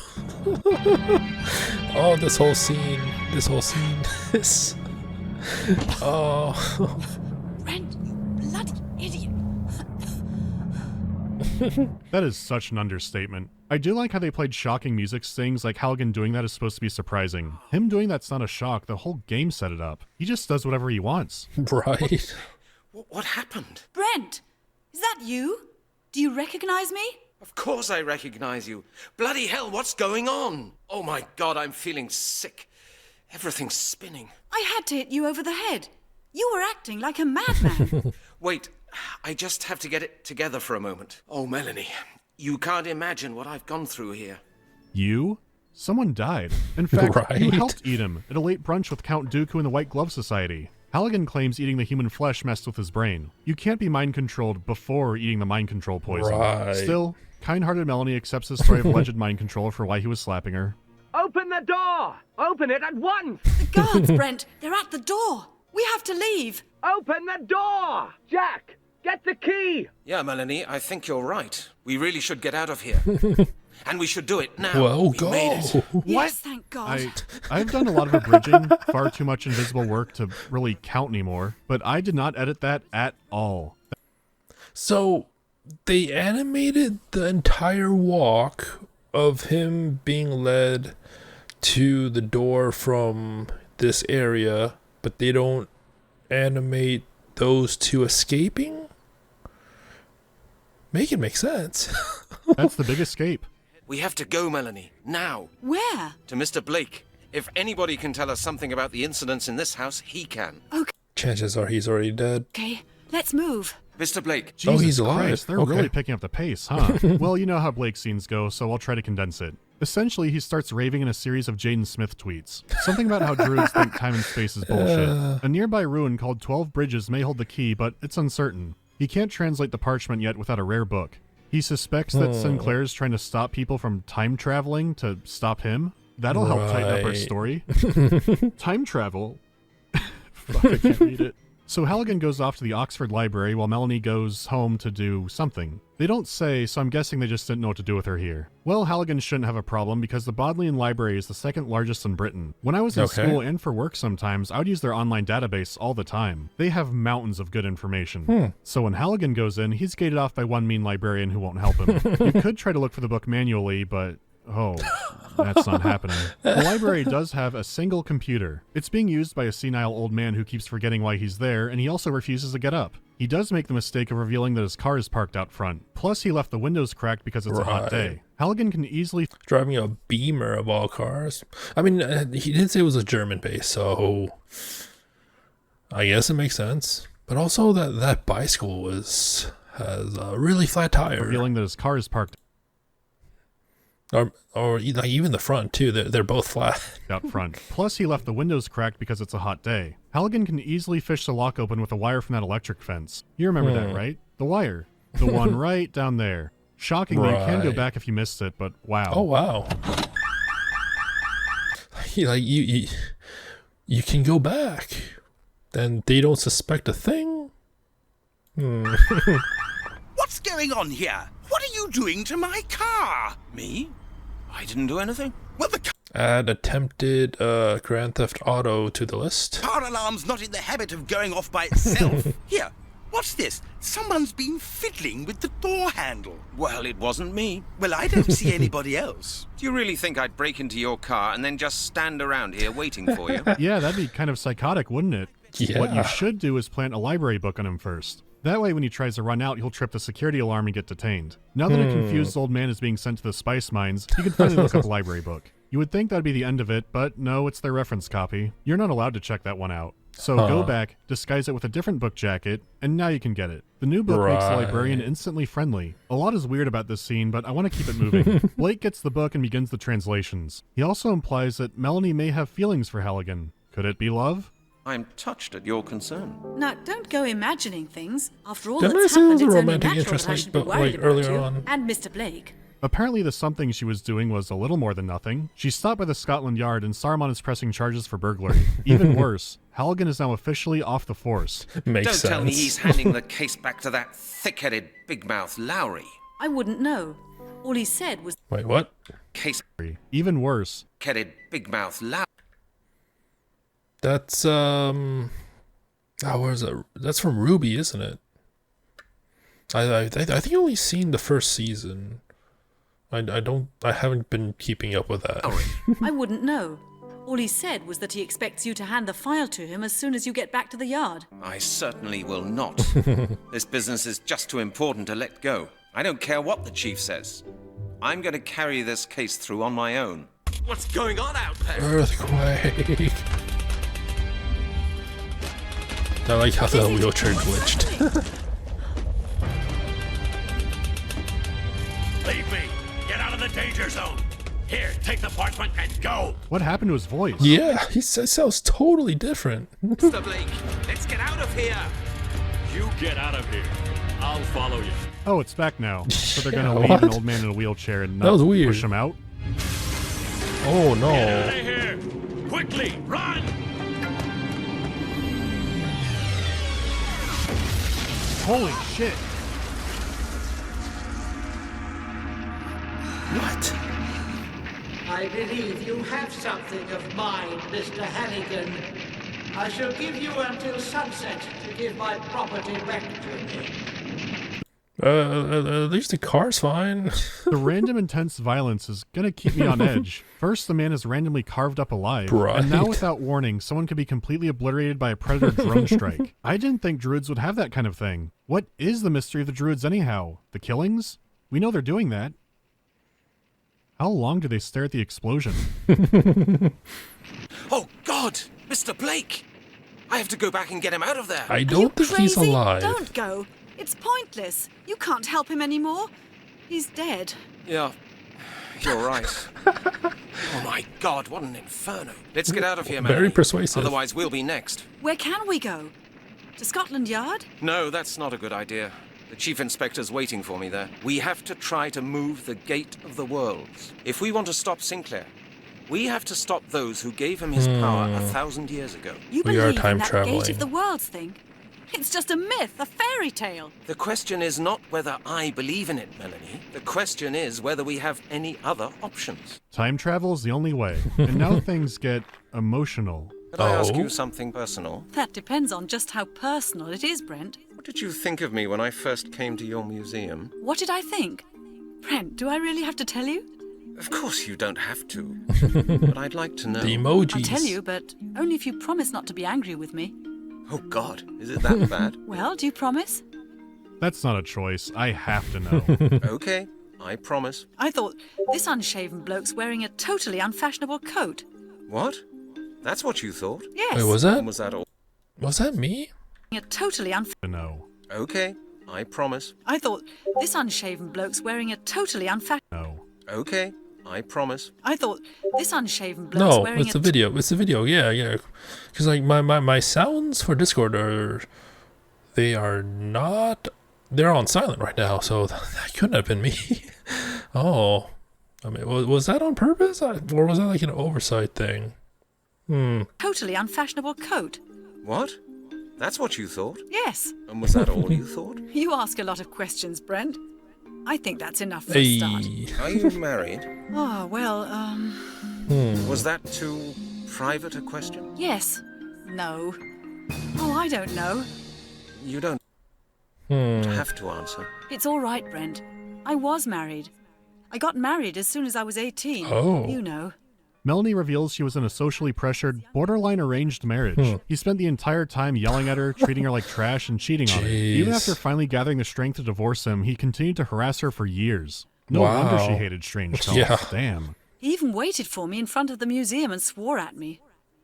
Oh, this whole scene is oh. Brent, you bloody idiot. That is such an understatement. I do like how they played shocking music stings, like Halligan doing that is supposed to be surprising. Him doing that's not a shock, the whole game set it up. He just does whatever he wants. Right. What happened? Brent, is that you? Do you recognize me? Of course I recognize you. Bloody hell, what's going on? Oh my god, I'm feeling sick. Everything's spinning. I had to hit you over the head. You were acting like a madman. Wait, I just have to get it together for a moment. Oh, Melanie, you can't imagine what I've gone through here. You? Someone died. In fact, you Right. helped eat him at a late brunch with Count Dooku and the White Glove Society. Halligan claims eating the human flesh messed with his brain. You can't be mind-controlled before eating the mind control poison. Right. Still, kind-hearted Melanie accepts his story of alleged mind control for why he was slapping her. Open the door! Open it at once! The guards, Brent, they're at the door. We have to leave. Open the door! Jack, get the key! Yeah, Melanie, I think you're right. We really should get out of here. And we should do it now. Well, We go. made it. Yes, thank God. I've done a lot of abridging, far too much invisible work to really count anymore, but I did not edit that at all. So they animated the entire walk of him being led to the door from this area, but they don't animate those two escaping? Make it make sense. That's the big escape. We have to go, Melanie. Now. Where? To Mr. Blake. If anybody can tell us something about the incidents in this house, he can. Okay, Chances are he's already dead. let's move. Mr. Blake. Jesus he's alive. Christ, they're Okay. really picking up the pace, huh? Well, you know how Blake scenes go, so I'll try to condense it. Essentially, he starts raving in a series of Jaden Smith tweets. Something about how druids think time and space is bullshit. A nearby ruin called 12 Bridges may hold the key, but it's uncertain. He can't translate the parchment yet without a rare book. He suspects that Sinclair's trying to stop people from time traveling to stop him. That'll help tighten up our Right. story. Time travel? Fuck, I can't read it. So Halligan goes off to the Oxford Library while Melanie goes home to do something. They don't say, so I'm guessing they just didn't know what to do with her here. Well, Halligan shouldn't have a problem because the Bodleian Library is the second largest in Britain. When I was in Okay. school and for work sometimes, I would use their online database all the time. They have mountains of good information. So when Halligan goes in, he's gated off by one mean librarian who won't help him. You could try to look for the book manually, but Oh, that's not happening. The library does have a single computer. It's being used by a senile old man who keeps forgetting why he's there, and he also refuses to get up. He does make the mistake of revealing that his car is parked out front. Plus, he left the windows cracked because it's a hot day. Halligan can easily... Driving a Beamer of all cars. I mean, he did say it was a German base, so... I guess it makes sense. But also that bicycle has a really flat tire. Revealing that his car is parked... Or like even the front, too. They're both flat. Out front. Plus, he left the windows cracked because it's a hot day. Halligan can easily fish the lock open with a wire from that electric fence. You remember that, right? The wire. The one right down there. Shockingly, you can go back if you missed it, but wow. Oh, wow. You can go back. Then they don't suspect a thing? What's going on here? What are you doing to my car? Me? I didn't do anything. Well, the Add attempted Grand Theft Auto to the list. car alarm's not in the habit of going off by itself. Here, what's this? Someone's been fiddling with the door handle. Well, it wasn't me. Well, I don't see anybody else. Do you really think I'd break into your car and then just stand around here waiting for you? Yeah, that'd be kind of psychotic, wouldn't it? Yeah. What you should do is plant a library book on him first. That way, when he tries to run out, he'll trip the security alarm and get detained. Now that a confused old man is being sent to the spice mines, he can finally look up a library book. You would think that'd be the end of it, but no, it's their reference copy. You're not allowed to check that one out. So go back, disguise it with a different book jacket, and now you can get it. The new book makes the librarian instantly friendly. A lot is weird about this scene, but I want to keep it moving. Blake gets the book and begins the translations. He also implies that Melanie may have feelings for Halligan. Could it be love? I'm touched at your concern. Now, don't go imagining things. After all Didn't that's I say it happened, was a it's only romantic natural interest, that I like, should be but, worried like, about earlier you on? and Mr. Blake. Apparently the something she was doing was a little more than nothing. She's stopped by the Scotland Yard and Saruman is pressing charges for burglary. Even worse, Halligan is now officially off the force. Don't tell me he's handing the case back to that thick-headed, big-mouth Lowry. I wouldn't know. All he said was... Wait, what? Case... Even worse. Thick-headed, big-mouth Lowry. That's, oh, where's that? That's from Ruby, isn't it? I think I only seen the first season. I haven't been keeping up with that. I wouldn't know. All he said was that he expects you to hand the file to him as soon as you get back to the yard. I certainly will not. This business is just too important to let go. I don't care what the chief says. I'm going to carry this case through on my own. What's going on out there? Earthquake. I like how the wheelchair glitched. Leave me! Get out of the danger zone! Here, take the parchment and go! What happened to his voice? Yeah, he sounds totally different. Mr. Blake, let's get out of here! You get out of here. I'll follow you. Oh, it's back now. So they're gonna Yeah, leave what? an old man in a wheelchair and That not was weird. push him out? Oh no. Get out of here! Quickly, run! Holy shit! What? I believe you have something of mine, Mr. Halligan. I shall give you until sunset to give my property back to me. At least the car's fine. The random intense violence is gonna keep me on edge. First, the man is randomly carved up alive, and now Right. without warning, someone could be completely obliterated by a predator drone strike. I didn't think Druids would have that kind of thing. What is the mystery of the Druids anyhow? The killings? We know they're doing that. How long do they stare at the explosion? Oh, God! Mr. Blake! I have to go back and get him out of there. I don't think he's Crazy? alive. Don't go. It's pointless. You can't help him anymore. He's dead. Yeah, you're right. Oh my God, what an inferno. Let's get out of here, man. Very persuasive. Otherwise, we'll be next. Where can we go? To Scotland Yard? No, that's not a good idea. The chief inspector's waiting for me there. We have to try to move the Gate of the Worlds. If we want to stop Sinclair, we have to stop those who gave him his power 1,000 years ago. You We believe are in time that traveling. Gate of the Worlds thing? It's just a myth, a fairy tale. The question is not whether I believe in it, Melanie. The question is whether we have any other options. Time travel is the only way. And now things get emotional. Could I ask you something personal? That depends on just how personal it is, Brent. What did you think of me when I first came to your museum? What did I think? Brent, do I really have to tell you? Of course you don't have to. But I'd like to know. The emojis. I'll tell you, but only if you promise not to be angry with me. Oh, God. Is it that bad? Well, do you promise? That's not a choice. I have to know. Okay, I promise. I thought this unshaven bloke's wearing a totally unfashionable coat. What? That's what you thought? Yes. Wait, was that? And was that all? Was that me? A totally No. Okay, I promise. I thought this unshaven bloke's wearing a totally unfashionable. No. Okay, I promise. I thought this unshaven bloke's No, wearing it's a video. It's a video. Yeah. Because like my sounds for Discord they're on silent right now, so that couldn't have been me. Oh, I mean, was that on purpose, or was that like an oversight thing? Totally unfashionable coat. What? That's what you thought? Yes. And was that all you thought? You ask a lot of questions, Brent. I think that's enough for a start. Are you married? Oh, well, Was that too private a question? yes. No. Oh, I don't know. You don't have to answer. It's all right, Brent. I was married. I got married as soon as I was 18. Oh. You know. Melanie reveals she was in a socially pressured, borderline arranged marriage. He spent the entire time yelling at her, treating her like trash, and cheating on her. Even after finally gathering the strength to divorce him, he continued to harass her for years. No wonder she hated strange fellas. Yeah. Damn. He even waited for me in front of the museum and swore at me.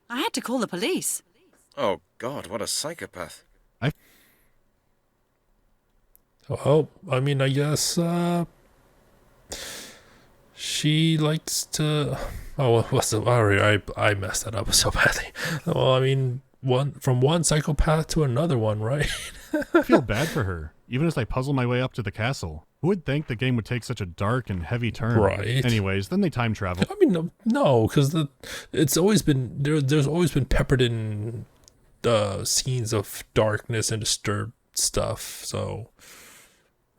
I had to call the police. Oh, God, what a psychopath. Well, I mean, I guess she likes to. Oh, what's the? I messed that up so badly. Well, I mean, from one psychopath to another one, right? I feel bad for her, even as I puzzle my way up to the castle. Who would think the game would take such a dark and heavy turn? Right. Anyways, then they time travel. I mean, no, because it's always been there's always been peppered in scenes of darkness and disturbed stuff. So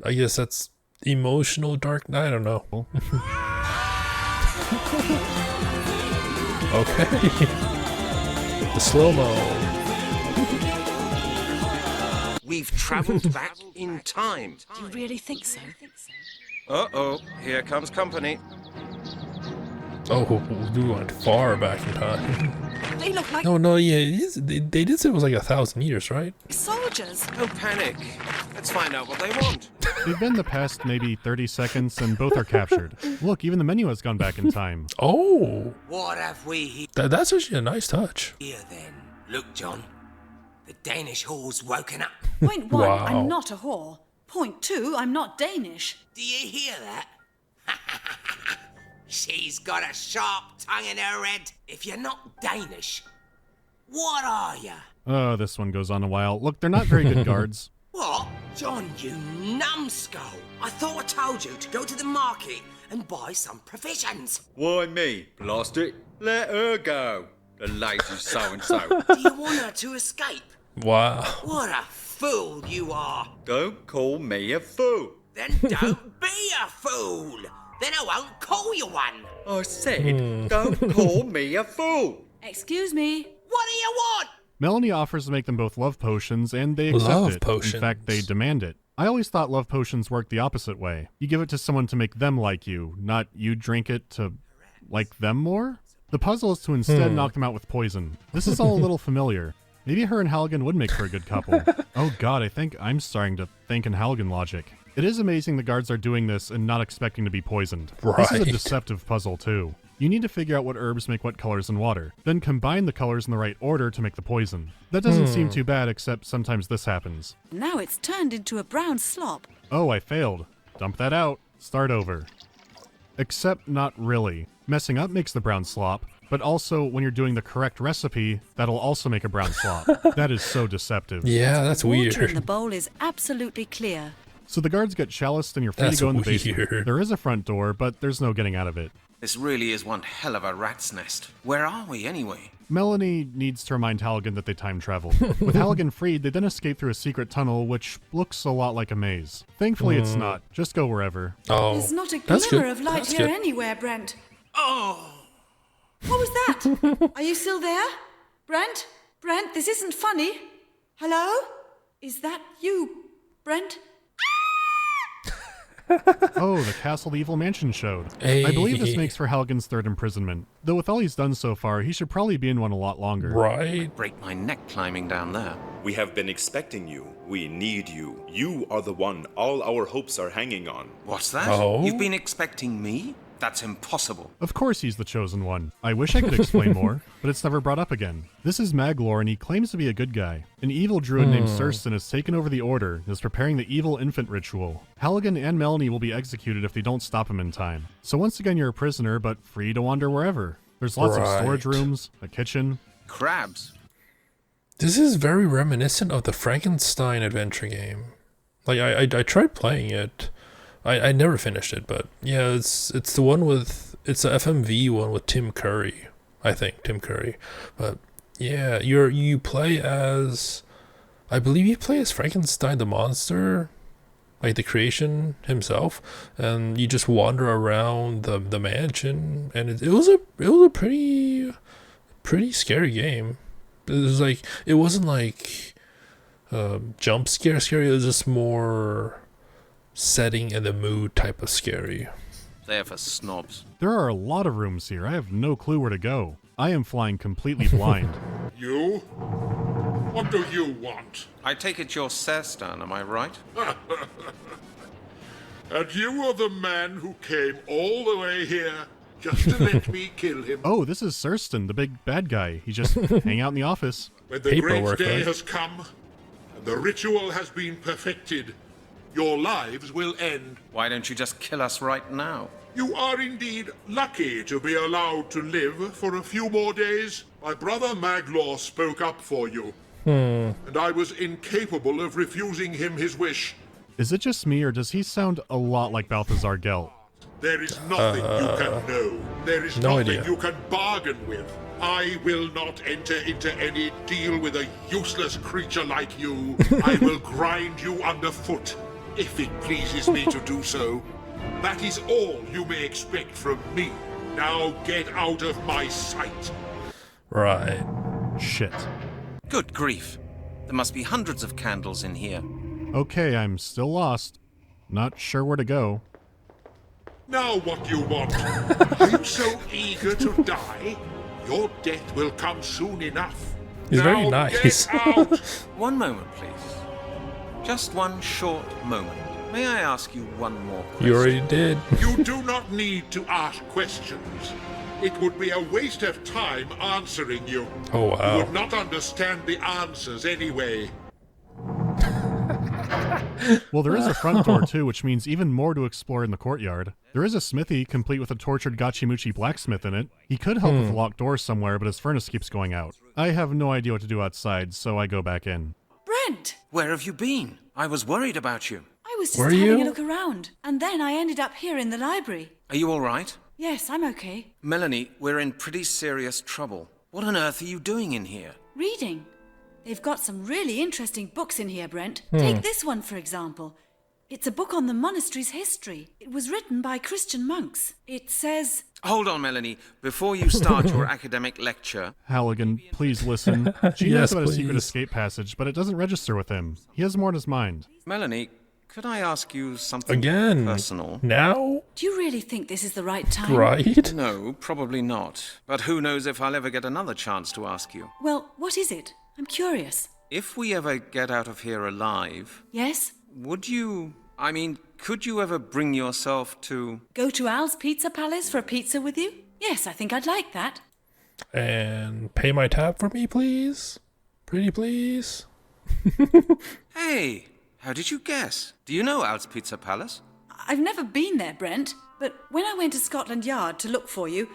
I guess that's emotional dark. I don't know. Okay. The slow-mo. We've traveled back in time. Do you really think so? Uh-oh, here comes company. Oh, we went far back in time. They look like No, yeah, they did say it was like 1,000 years, right? soldiers. Don't panic. Let's find out what they want. They've been the past maybe 30 seconds, and both are captured. Look, even the menu has gone back in time. Oh, What have we here that's actually a nice touch. then? Look, John. The Danish whore's woken up. Point one, Wow. I'm not a whore. Point two, I'm not Danish. Do you hear that? She's got a sharp tongue in her head. If you're not Danish, what are you? Oh, this one goes on a while. Look, they're not very good guards. What? John, you numbskull. I thought I told you to go to the market and buy some provisions. Why me? Blast it. Let her go. The lazy so-and-so. Do you want her to escape? Wow. What a fool you are. Don't call me a fool. Then don't be a fool. Then I won't call you one. I said, don't call me a fool. Excuse me. What do you want? Melanie offers to make them both love potions, and they accept Love it. potions. In fact, they demand it. I always thought love potions worked the opposite way. You give it to someone to make them like you, not you drink it to like them more? The puzzle is to instead knock them out with poison. This is all a little familiar. Maybe her and Halligan would make for a good couple. Oh god, I think I'm starting to think in Halligan logic. It is amazing the guards are doing this and not expecting to be poisoned. This is a Right. deceptive puzzle too. You need to figure out what herbs make what colors in water, then combine the colors in the right order to make the poison. That doesn't seem too bad, except sometimes this happens. Now it's turned into a brown slop. Oh, I failed. Dump that out. Start over. Except not really. Messing up makes the brown slop, but also when you're doing the correct recipe, that'll also make a brown slop. That is so deceptive. Yeah, that's Water in the weird. bowl is absolutely clear. So the guards get chaliced and you're free That's to go in the basement. weird. There is a front door, but there's no getting out of it. This really is one hell of a rat's nest. Where are we, anyway? Melanie needs to remind Halligan that they time traveled. With Halligan freed, they then escape through a secret tunnel, which looks a lot like a maze. Thankfully, it's not. Just go wherever. Oh, There's not a that's glimmer good. of light That's here good. anywhere, Brent. Oh, What was that? Are you still there? Brent? Brent, this isn't funny. Hello? Is that you, Brent? Oh, the Castle the Evil Mansion showed. Hey. I believe this makes for Halligan's third imprisonment. Though with all he's done so far, he should probably be in one a lot longer. Right? Break my neck climbing down there. We have been expecting you. We need you. You are the one all our hopes are hanging on. What's that? Oh? You've been expecting me? That's impossible. Of course he's the chosen one. I wish I could explain more, but it's never brought up again. This is Maglor, and he claims to be a good guy. An evil druid named Surston has taken over the Order and is preparing the evil infant ritual. Halligan and Melanie will be executed if they don't stop him in time. So once again, you're a prisoner, but free to wander wherever. There's lots of storage rooms, a kitchen. Crabs. This is very reminiscent of the Frankenstein adventure game. Like, I tried playing it. I never finished it, but yeah, it's the one with, it's the FMV one with Tim Curry, I think, Tim Curry. But yeah, you play as, I believe you play as Frankenstein the monster, like the creation himself, and you just wander around the mansion, and it was a pretty scary game. It wasn't like jump scary, it was just more setting and the mood type of scary. They're for snobs. There are a lot of rooms here. I have no clue where to go. I am flying completely blind. You? What do you want? I take it you're Serstan, am I right? And you are the man who came all the way here just to let me kill him. Oh, this is Surston, the big bad guy. He just hang out in the office. When the great day has come, and the ritual has been perfected, your lives will end. Why don't you just kill us right now? You are indeed lucky to be allowed to live for a few more days. My brother Maglor spoke up for you, and I was incapable of refusing him his wish. Is it just me, or does he sound a lot like Balthazar Gelt? There is nothing you can know. There is no nothing idea. you can bargain with. I will not enter into any deal with a useless creature like you. I will grind you underfoot, if it pleases me to do so. That is all you may expect from me. Now get out of my sight. Right. Shit. Good grief. There must be hundreds of candles in here. Okay, I'm still lost. Not sure where to go. Now what do you want? Are you so eager to die? Your death will come soon enough. He's now very nice. Get out. One moment, please. Just one short moment. May I ask you one more question? You already did. You do not need to ask questions. It would be a waste of time answering you. Oh, wow. You would not understand the answers anyway. Well, there is a front door too, which means even more to explore in the courtyard. There is a smithy, complete with a tortured Gachimuchi blacksmith in it. He could help with a locked door somewhere, but his furnace keeps going out. I have no idea what to do outside, so I go back in. Brent! Where have you been? I was worried about you. I was just Were having you? a look around, and then I ended up here in the library. Are you all right? Yes, I'm okay. Melanie, we're in pretty serious trouble. What on earth are you doing in here? Reading. They've got some really interesting books in here, Brent. Take this one, for example. It's a book on the monastery's history. It was written by Christian monks. It says... Hold on, Melanie. Before you start your academic lecture... Halligan, please listen. She Yes, knows about a secret please. escape passage, but it doesn't register with him. He has more in his mind. Melanie, could I ask you something Again. personal? Now? Do you really think this is the right time? Right? No, probably not. But who knows if I'll ever get another chance to ask you. Well, what is it? I'm curious. If we ever get out of here alive, Yes? could you ever bring yourself to... Go to Al's Pizza Palace for a pizza with you? Yes, I think I'd like that. And pay my tab for me, please? Pretty please? Hey, how did you guess? Do you know Al's Pizza Palace? I've never been there, Brent, but when I went to Scotland Yard to look for you,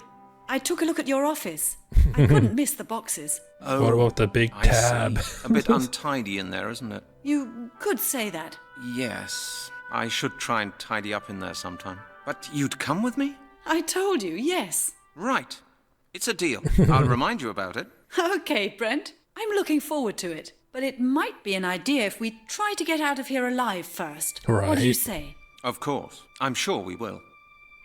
I took a look at your office. I couldn't miss the boxes. Oh, What about the big I tab? see. A bit untidy in there, isn't it? You could say that. Yes, I should try and tidy up in there sometime. But you'd come with me? I told you, yes. Right. It's a deal. I'll remind you about it. Okay, Brent. I'm looking forward to it. But it might be an idea if we try to get out of here alive first. What do you Right. say? Of course. I'm sure we will.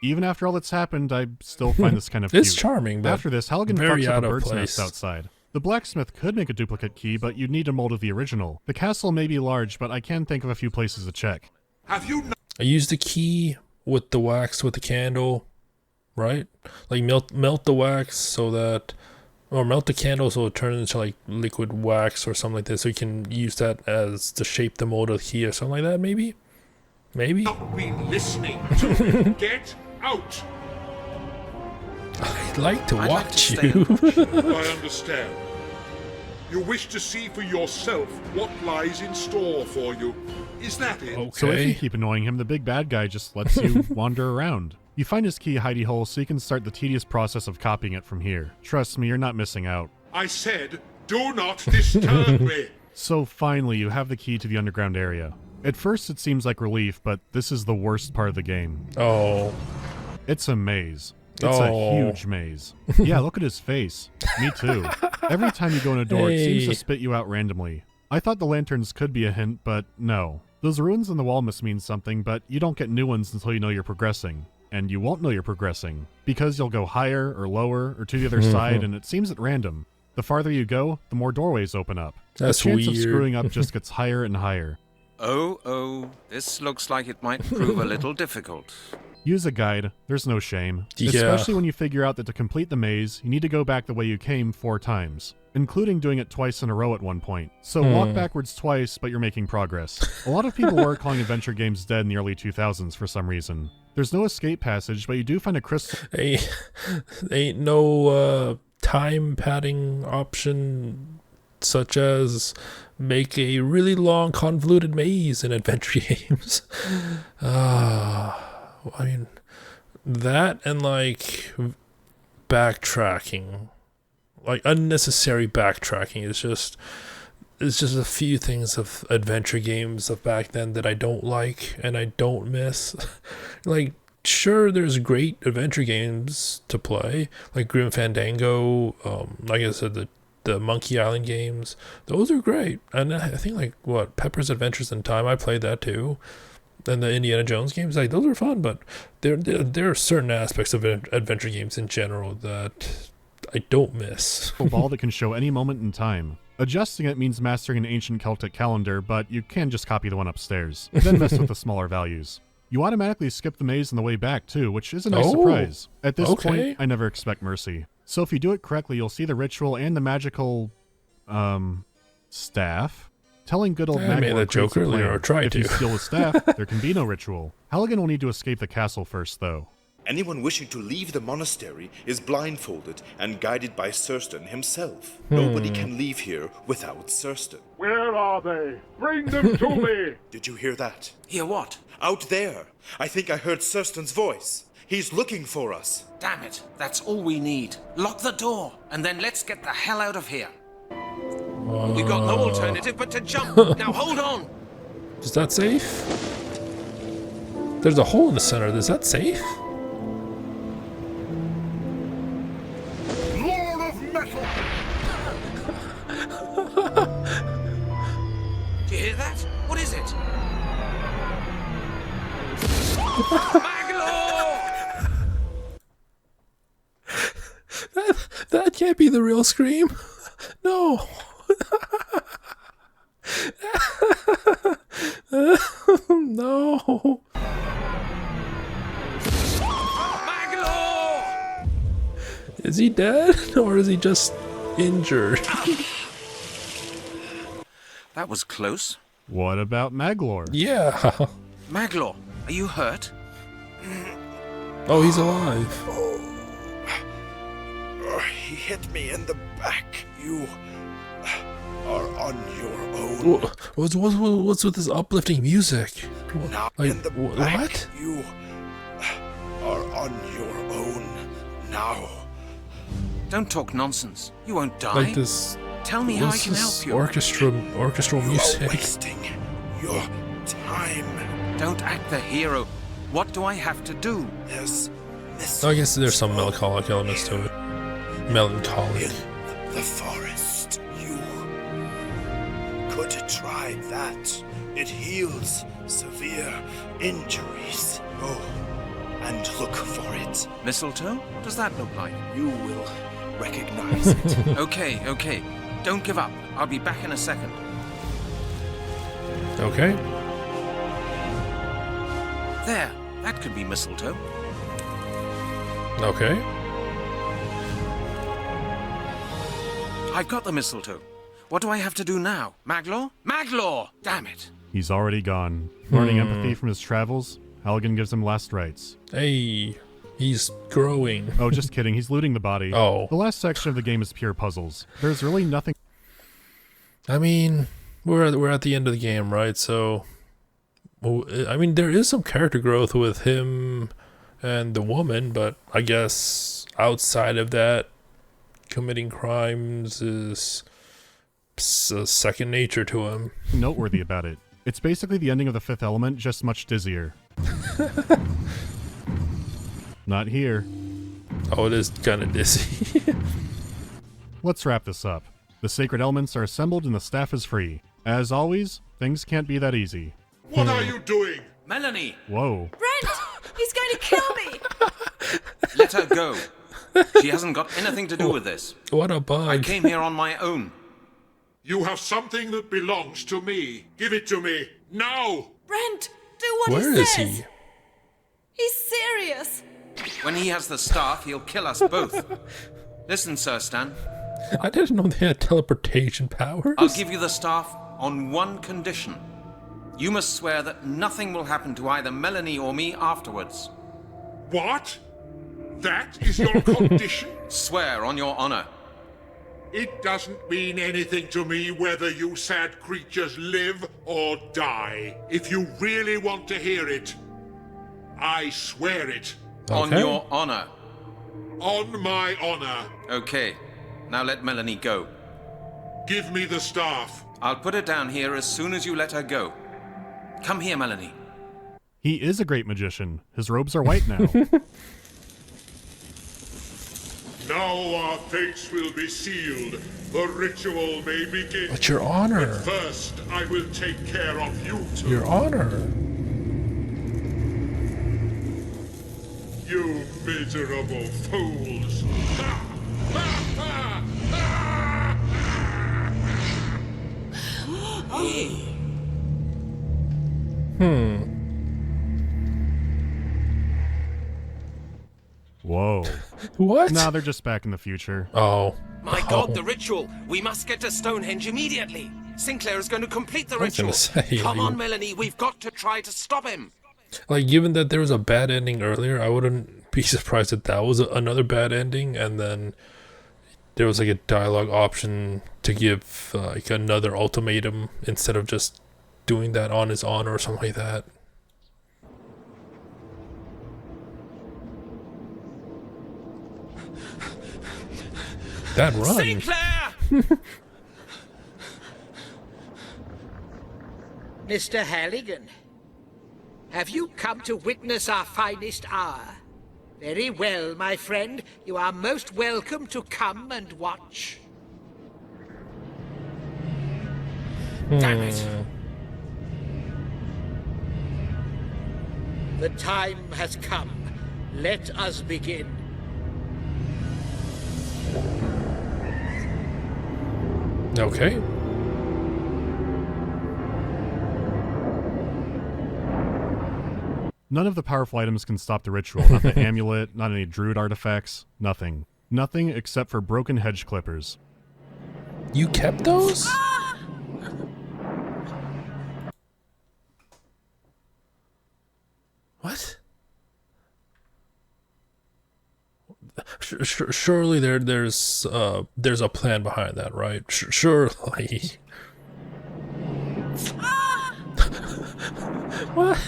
Even after all that's happened, I still find this kind of It's cute. charming, but After this, Halligan very fucks up out a of bird's place. nest outside. The blacksmith could make a duplicate key, but you'd need a mold of the original. The castle may be large, but I can think of a few places to check. Have you not I use the key with the wax with the candle, right? Like melt the wax so that, or melt the candle so it turns into like liquid wax or something like that. So you can use that as to shape the mold of the key or something like that. Maybe. Not been listening to me. Get out. I'd like to watch you. I understand. You wish to see for yourself what lies in store for you. Is that it? Okay. So if you keep annoying him, the big bad guy just lets you wander around. You find his key hidey hole so you can start the tedious process of copying it from here. Trust me, you're not missing out. I said, do not disturb me. So finally, you have the key to the underground area. At first it seems like relief, but this is the worst part of the game. Oh. It's a maze. It's a huge maze. Yeah, look at his face. Me too. Every time you go in a door, it seems to spit you out randomly. I thought the lanterns could be a hint, but no. Those runes on the wall must mean something, but you don't get new ones until you know you're progressing. And you won't know you're progressing, because you'll go higher or lower or to the other side, and it seems at random. The farther you go, the more doorways open up. That's the chance weird. of screwing up just gets higher and higher. Oh, this looks like it might prove a little difficult. Use a guide, there's no shame. Yeah. Especially when you figure out that to complete the maze, you need to go back the way you came 4 times, including doing it twice in a row at one point. So walk backwards twice, but you're making progress. A lot of people were calling adventure games dead in the early 2000s for some reason. There's no escape passage, but you do find a crystal... Ain't no time padding option such as make a really long convoluted maze in adventure games. I mean, that and like backtracking, like unnecessary backtracking is just, it's just a few things of adventure games of back then that I don't like and I don't miss. Like, sure, there's great adventure games to play, like Grim Fandango, like I said, the Monkey Island games, those are great. And I think like what, Pepper's Adventures in Time, I played that too. And the Indiana Jones games, like those are fun, but there are certain aspects of adventure games in general that I don't miss. A ball that can show any moment in time. Adjusting it means mastering an ancient Celtic calendar, but you can just copy the one upstairs, then mess with the smaller values. You automatically skip the maze on the way back too, which is a nice surprise. At this point, I never expect mercy. So if you do it correctly, you'll see the ritual and the magical, staff. Telling good old I made that joke earlier, or tried to. If you steal the staff, there can be no ritual. Halligan will need to escape the castle first, though. Anyone wishing to leave the monastery is blindfolded and guided by Surston himself. Nobody can leave here without Surston. Where are they? Bring them to me! Did you hear that? Hear what? Out there. I think I heard Surston's voice. He's looking for us. Damn it, that's all we need. Lock the door, and then let's get the hell out of here. We've got no alternative but to jump. Now hold on. Is that safe? There's a hole in the center. Is that safe? Lord of Metal! Do you hear that? What is it? That can't be the real Scream. No. No. Is he dead or is he just injured? That was close. What about Maglor? Yeah. Maglor, are you hurt? Oh, he's alive. He hit me in the back. You are on your own. What's with this uplifting music? Now Like, in the back, what? you are on your own now. Don't talk nonsense. You won't die. Like this. Tell me how I What's can this help you. orchestral music? You're wasting your time. Don't act the hero. What do I have to do? There's I guess there's some melancholic elements to it. Melancholic. in the forest. You could try that. It heals severe injuries. Go and look for it. Mistletoe? What does that look like? You will recognize it. Okay. Don't give up. I'll be back in a second. Okay. There, that could be mistletoe. Okay. I've got the mistletoe. What do I have to do now? Maglor? Maglor! Damn it. He's already gone. Learning empathy from his travels, Halligan gives him last rites. Hey, he's growing. Oh, just kidding. He's looting the body. Oh. The last section of the game is pure puzzles. There's really nothing. I mean, we're at the end of the game, right? So, I mean, there is some character growth with him and the woman, but I guess outside of that, committing crimes is second nature to him. Noteworthy about it. It's basically the ending of The Fifth Element, just much dizzier. Not here. Oh, it is kind of dizzy. Let's wrap this up. The sacred elements are assembled and the staff is free. As always, things can't be that easy. What are you doing? Melanie! Whoa. Brent! He's going to kill me! Let her go. She hasn't got anything to do with this. What a bug. I came here on my own. You have something that belongs to me. Give it to me, now! Brent, do what Where he is says! he? He's serious! When he has the staff, he'll kill us both. Listen, Sir Stan. I didn't know they had teleportation powers. I'll give you the staff on one condition. You must swear that nothing will happen to either Melanie or me afterwards. What? That is your condition? Swear on your honor. It doesn't mean anything to me whether you sad creatures live or die. If you really want to hear it, I swear it. On your honor. On my honor. Okay. Now let Melanie go. Give me the staff. I'll put her down here as soon as you let her go. Come here, Melanie. He is a great magician. His robes are white now. Now our fates will be sealed. The ritual may begin. But your honor. But first, I will take care of you two. Your honor. You miserable fools. Whoa. What? Nah, they're just back in the future. Oh. My God, the ritual! We must get to Stonehenge immediately. Sinclair is going to complete the I was gonna ritual. say, Come like- on, Melanie, we've got to try to stop him. Like, given that there was a bad ending earlier, I wouldn't be surprised if that was another bad ending, and then there was like a dialogue option to give like another ultimatum instead of just doing that on his honor or something like that. That run. Sinclair! Mr. Halligan, have you come to witness our finest hour? Very well, my friend. You are most welcome to come and watch. Damn it! The time has come. Let us begin. Okay. None of the powerful items can stop the ritual. Not the amulet, not any druid artifacts, nothing. Nothing except for broken hedge clippers. You kept those? What? Surely there's a plan behind that, right? Surely. What?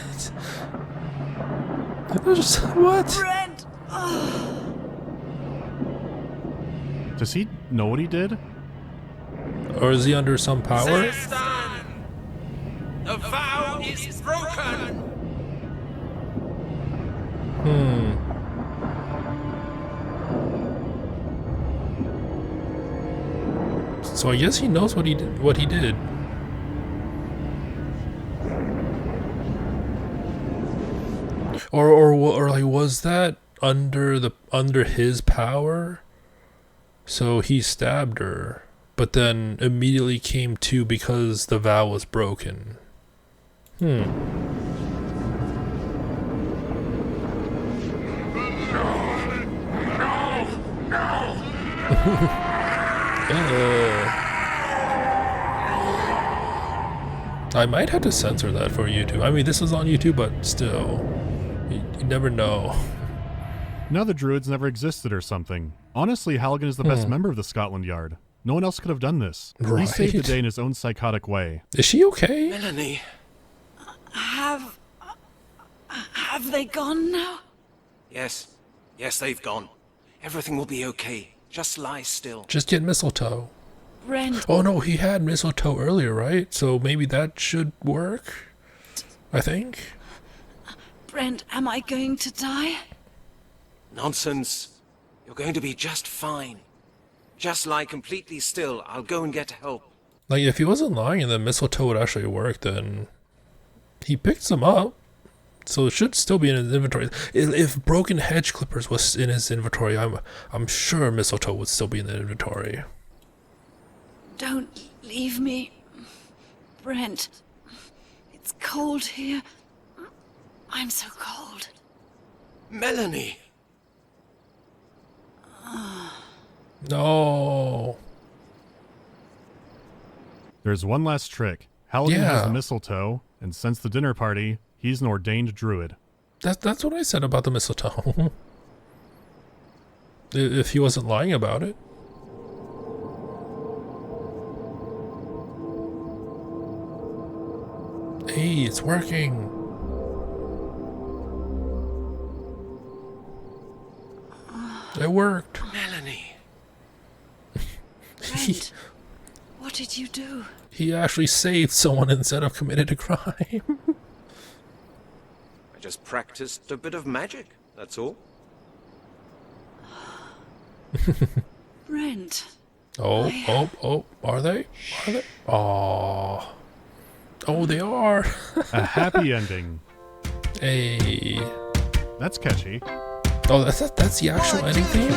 What? Brent! Does he know what he did? Or is he under some power? The vow is broken! So I guess he knows what he did. Or like, was that under his power? So he stabbed her, but then immediately came to because the vow was broken. I might have to censor that for YouTube. I mean, this is on YouTube, but still, you never know. Now the Druids never existed or something. Honestly, Halligan is the best member of the Scotland Yard. No one else could have done this. He saved the day in his own psychotic way. Is she okay? Melanie. Have they gone now? Yes. Yes, they've gone. Everything will be okay. Just lie still. Just get mistletoe. Brent. Oh no, he had mistletoe earlier, right? So maybe that should work, I think. Brent, am I going to die? Nonsense. You're going to be just fine. Just lie completely still. I'll go and get help. Like, if he wasn't lying and the mistletoe would actually work, then he picked some up. So it should still be in his inventory. If broken hedge clippers was in his inventory, I'm sure mistletoe would still be in the inventory. Don't leave me, Brent. It's cold here. I'm so cold. Melanie. No. There's one last trick. Halligan has the mistletoe, and since the dinner party, he's an ordained druid. That's what I said about the mistletoe. If he wasn't lying about it. Hey, it's working. It worked. Melanie. Brent, what did you do? He actually saved someone instead of committed a crime. I just practiced a bit of magic, that's all. Brent. Oh, are they? Are they? Oh. Oh, they are. A happy ending. Hey. That's catchy. Oh, that's the actual ending theme?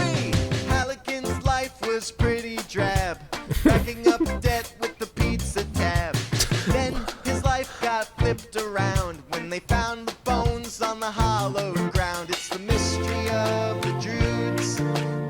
Halligan's life was pretty drab, racking up debt with the pizza tab. Then his life got flipped around when they found the bones on the hallowed ground. It's the mystery of the Druids.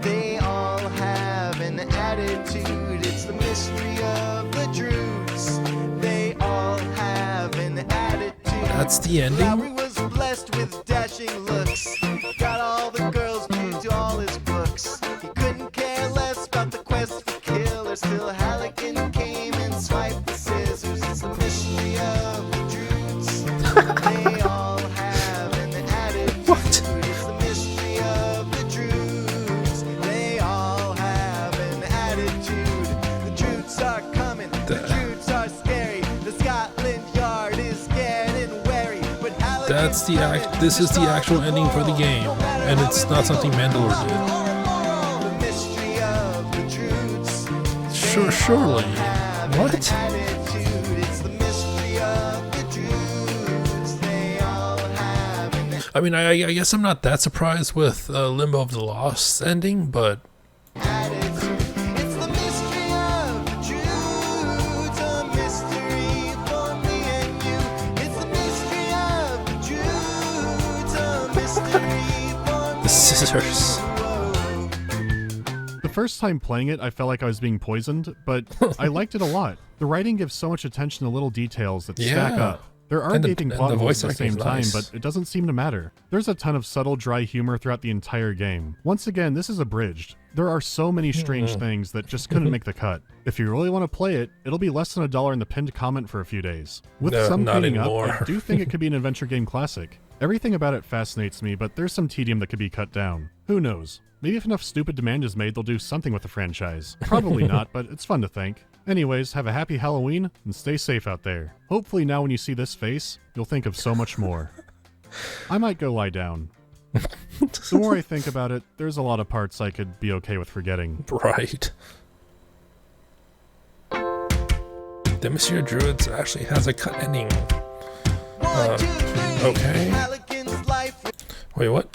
They all have an attitude. It's the mystery of the Druids. They all have an attitude. That's the ending? Lowry was blessed with dashing looks. Got all the girls glued to all his books. He couldn't care less about the quest for killers. Till Halligan came and swiped the scissors. It's the mystery of the Druids. They all have an attitude. What? It's the mystery of the Druids. They all have an attitude. The Druids are coming. The Druids are scary. The Scotland Yard is scared and wary. But Halligan This is the actual ending for the game, and it's not something Mandalore did. Surely. What? I mean, I guess I'm not that surprised with Limbo of the Lost ending, but the scissors. The first time playing it, I felt like I was being poisoned, but I liked it a lot. The writing gives so much attention to little details that stack up. There are gaping plot holes at the same time, but it doesn't seem to matter. There's a ton of subtle, dry humor throughout the entire game. Once again, this is abridged. There are so many strange things that just couldn't make the cut. If you really want to play it, it'll be less than $1 in the pinned comment for a few days. With some cleaning up, I do think it could be an adventure game classic. Everything about it fascinates me, but there's some tedium that could be cut down. Who knows? Maybe if enough stupid demand is made, they'll do something with the franchise. Probably not, but it's fun to think. Anyways, have a happy Halloween, and stay safe out there. Hopefully now when you see this face, you'll think of so much more. I might go lie down. The more I think about it, there's a lot of parts I could be okay with forgetting. Right. The Mystery of Druids actually has a cut ending. Okay. Wait, what?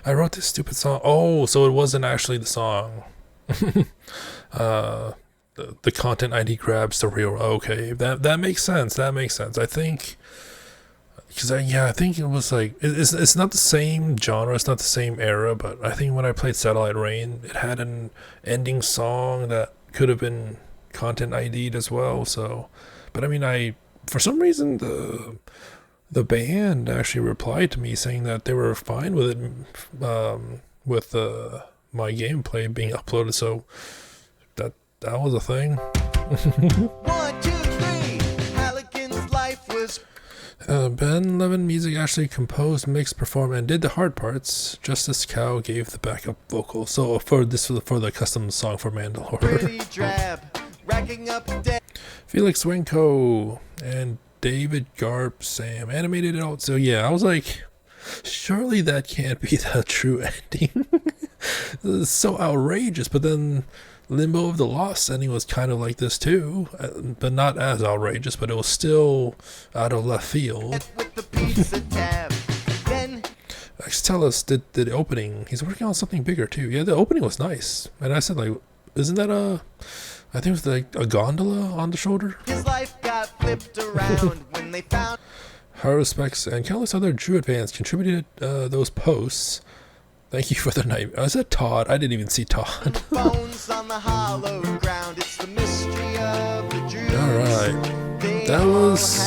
I wrote this stupid song. Oh, so it wasn't actually the song. The content ID grabs the real. Okay, that makes sense. That makes sense. I think because I think it was like it's not the same genre, it's not the same era, but I think when I played Satellite Rain, it had an ending song that could have been content ID'd as well. So, but I mean, for some reason the band actually replied to me saying that they were fine with it, with my gameplay being uploaded. So that was a thing. 1, 2, 3. Halligan's life was. Ben Levin Music actually composed, mixed, performed, and did the hard parts. Justice Cow gave the backup vocal. So for the custom song for Mandalore. Pretty drab, racking up debt. Felix Wenko and David Garp Sam animated it out. So yeah, I was like, surely that can't be the true ending. This is so outrageous. But then Limbo of the Lost ending was kind of like this too, but not as outrageous, but it was still out of left field. Xtelis did the opening. He's working on something bigger too. Yeah, the opening was nice. And I said, like, isn't that I think it was like a gondola on the shoulder? His life got flipped around when they found. High respects and countless other Druid fans contributed those posts. Thank you for the night. I said Todd. I didn't even see Todd. Bones on the hollow ground. It's the mystery of the Druids. All right. That was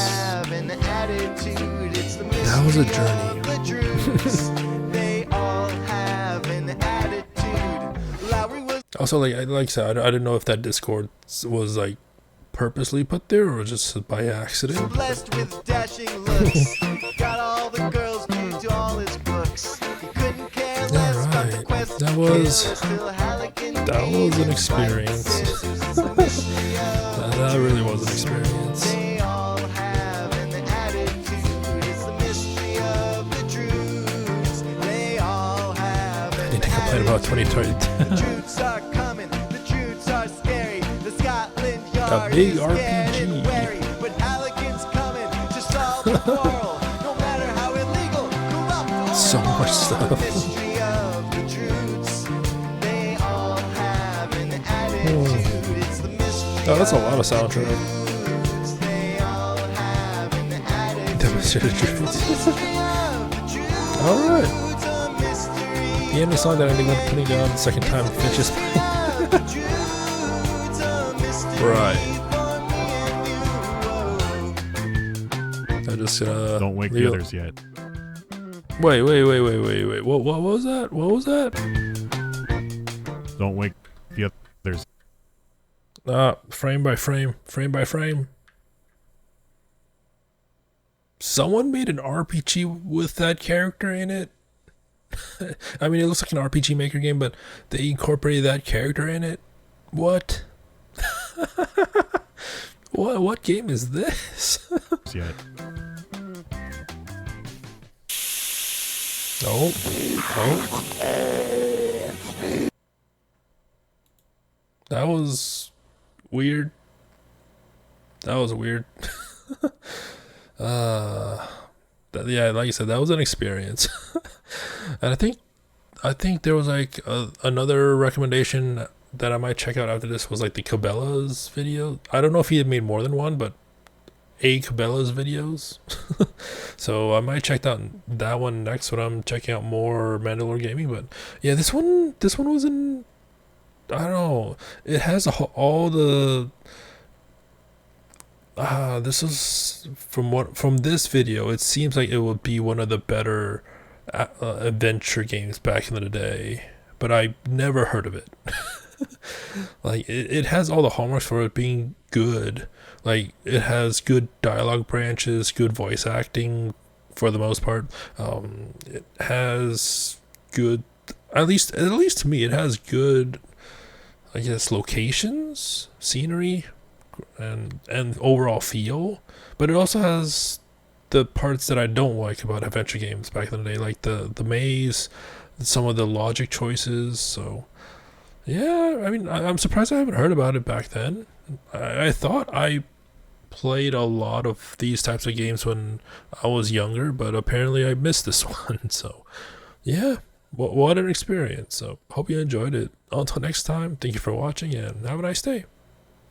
a journey. The Druids. They all have an attitude. Lowry was Also, like I said, I didn't know if that Discord was like purposely put there or just by accident. blessed with dashing looks. Got all the girls glued to all his books. He couldn't care less about the quest. That was an experience. That really was an experience. They all have an attitude. It's the mystery of the Druids. They all have I need to complain about 2020. The Druids are coming. The Druids are scary. The Scotland Yard A big is scared RPG. and wary. But Halligan's coming to solve the quarrel. No matter how illegal, corrupt, or So much stuff. the mystery of the Druids. They all have an attitude. It's the mystery Oh, that's a lot of soundtrack. They all have an attitude. Demonstrated Druids. Alright. The only song that I ended up putting down the second time finishes. Right. I just Don't wake the others yet. Wait. What was that? What was that? Don't wake the others. Frame by frame. Someone made an RPG with that character in it. I mean, it looks like an RPG Maker game, but they incorporated that character in it. What? What game is this? Yet. Oh. That was weird. Yeah, like you said, that was an experience. And I think there was like another recommendation that I might check out after this was like the Cabela's video. I don't know if he had made more than one, but a Cabela's videos. So I might check out that one next when I'm checking out more Mandalore gaming. But yeah, this one was in, I don't know, it has all the this is from this video, it seems like it would be one of the better adventure games back in the day, but I never heard of it. Like it has all the hallmarks for it being good. Like it has good dialogue branches, good voice acting for the most part. It has good, at least to me, it has good, I guess, locations, scenery, and overall feel. But it also has the parts that I don't like about adventure games back in the day, like the maze, some of the logic choices. So yeah, I mean, I'm surprised I haven't heard about it back then. I thought I played a lot of these types of games when I was younger, but apparently I missed this one. So yeah, what an experience. So hope you enjoyed it. Until next time, thank you for watching and have a nice day.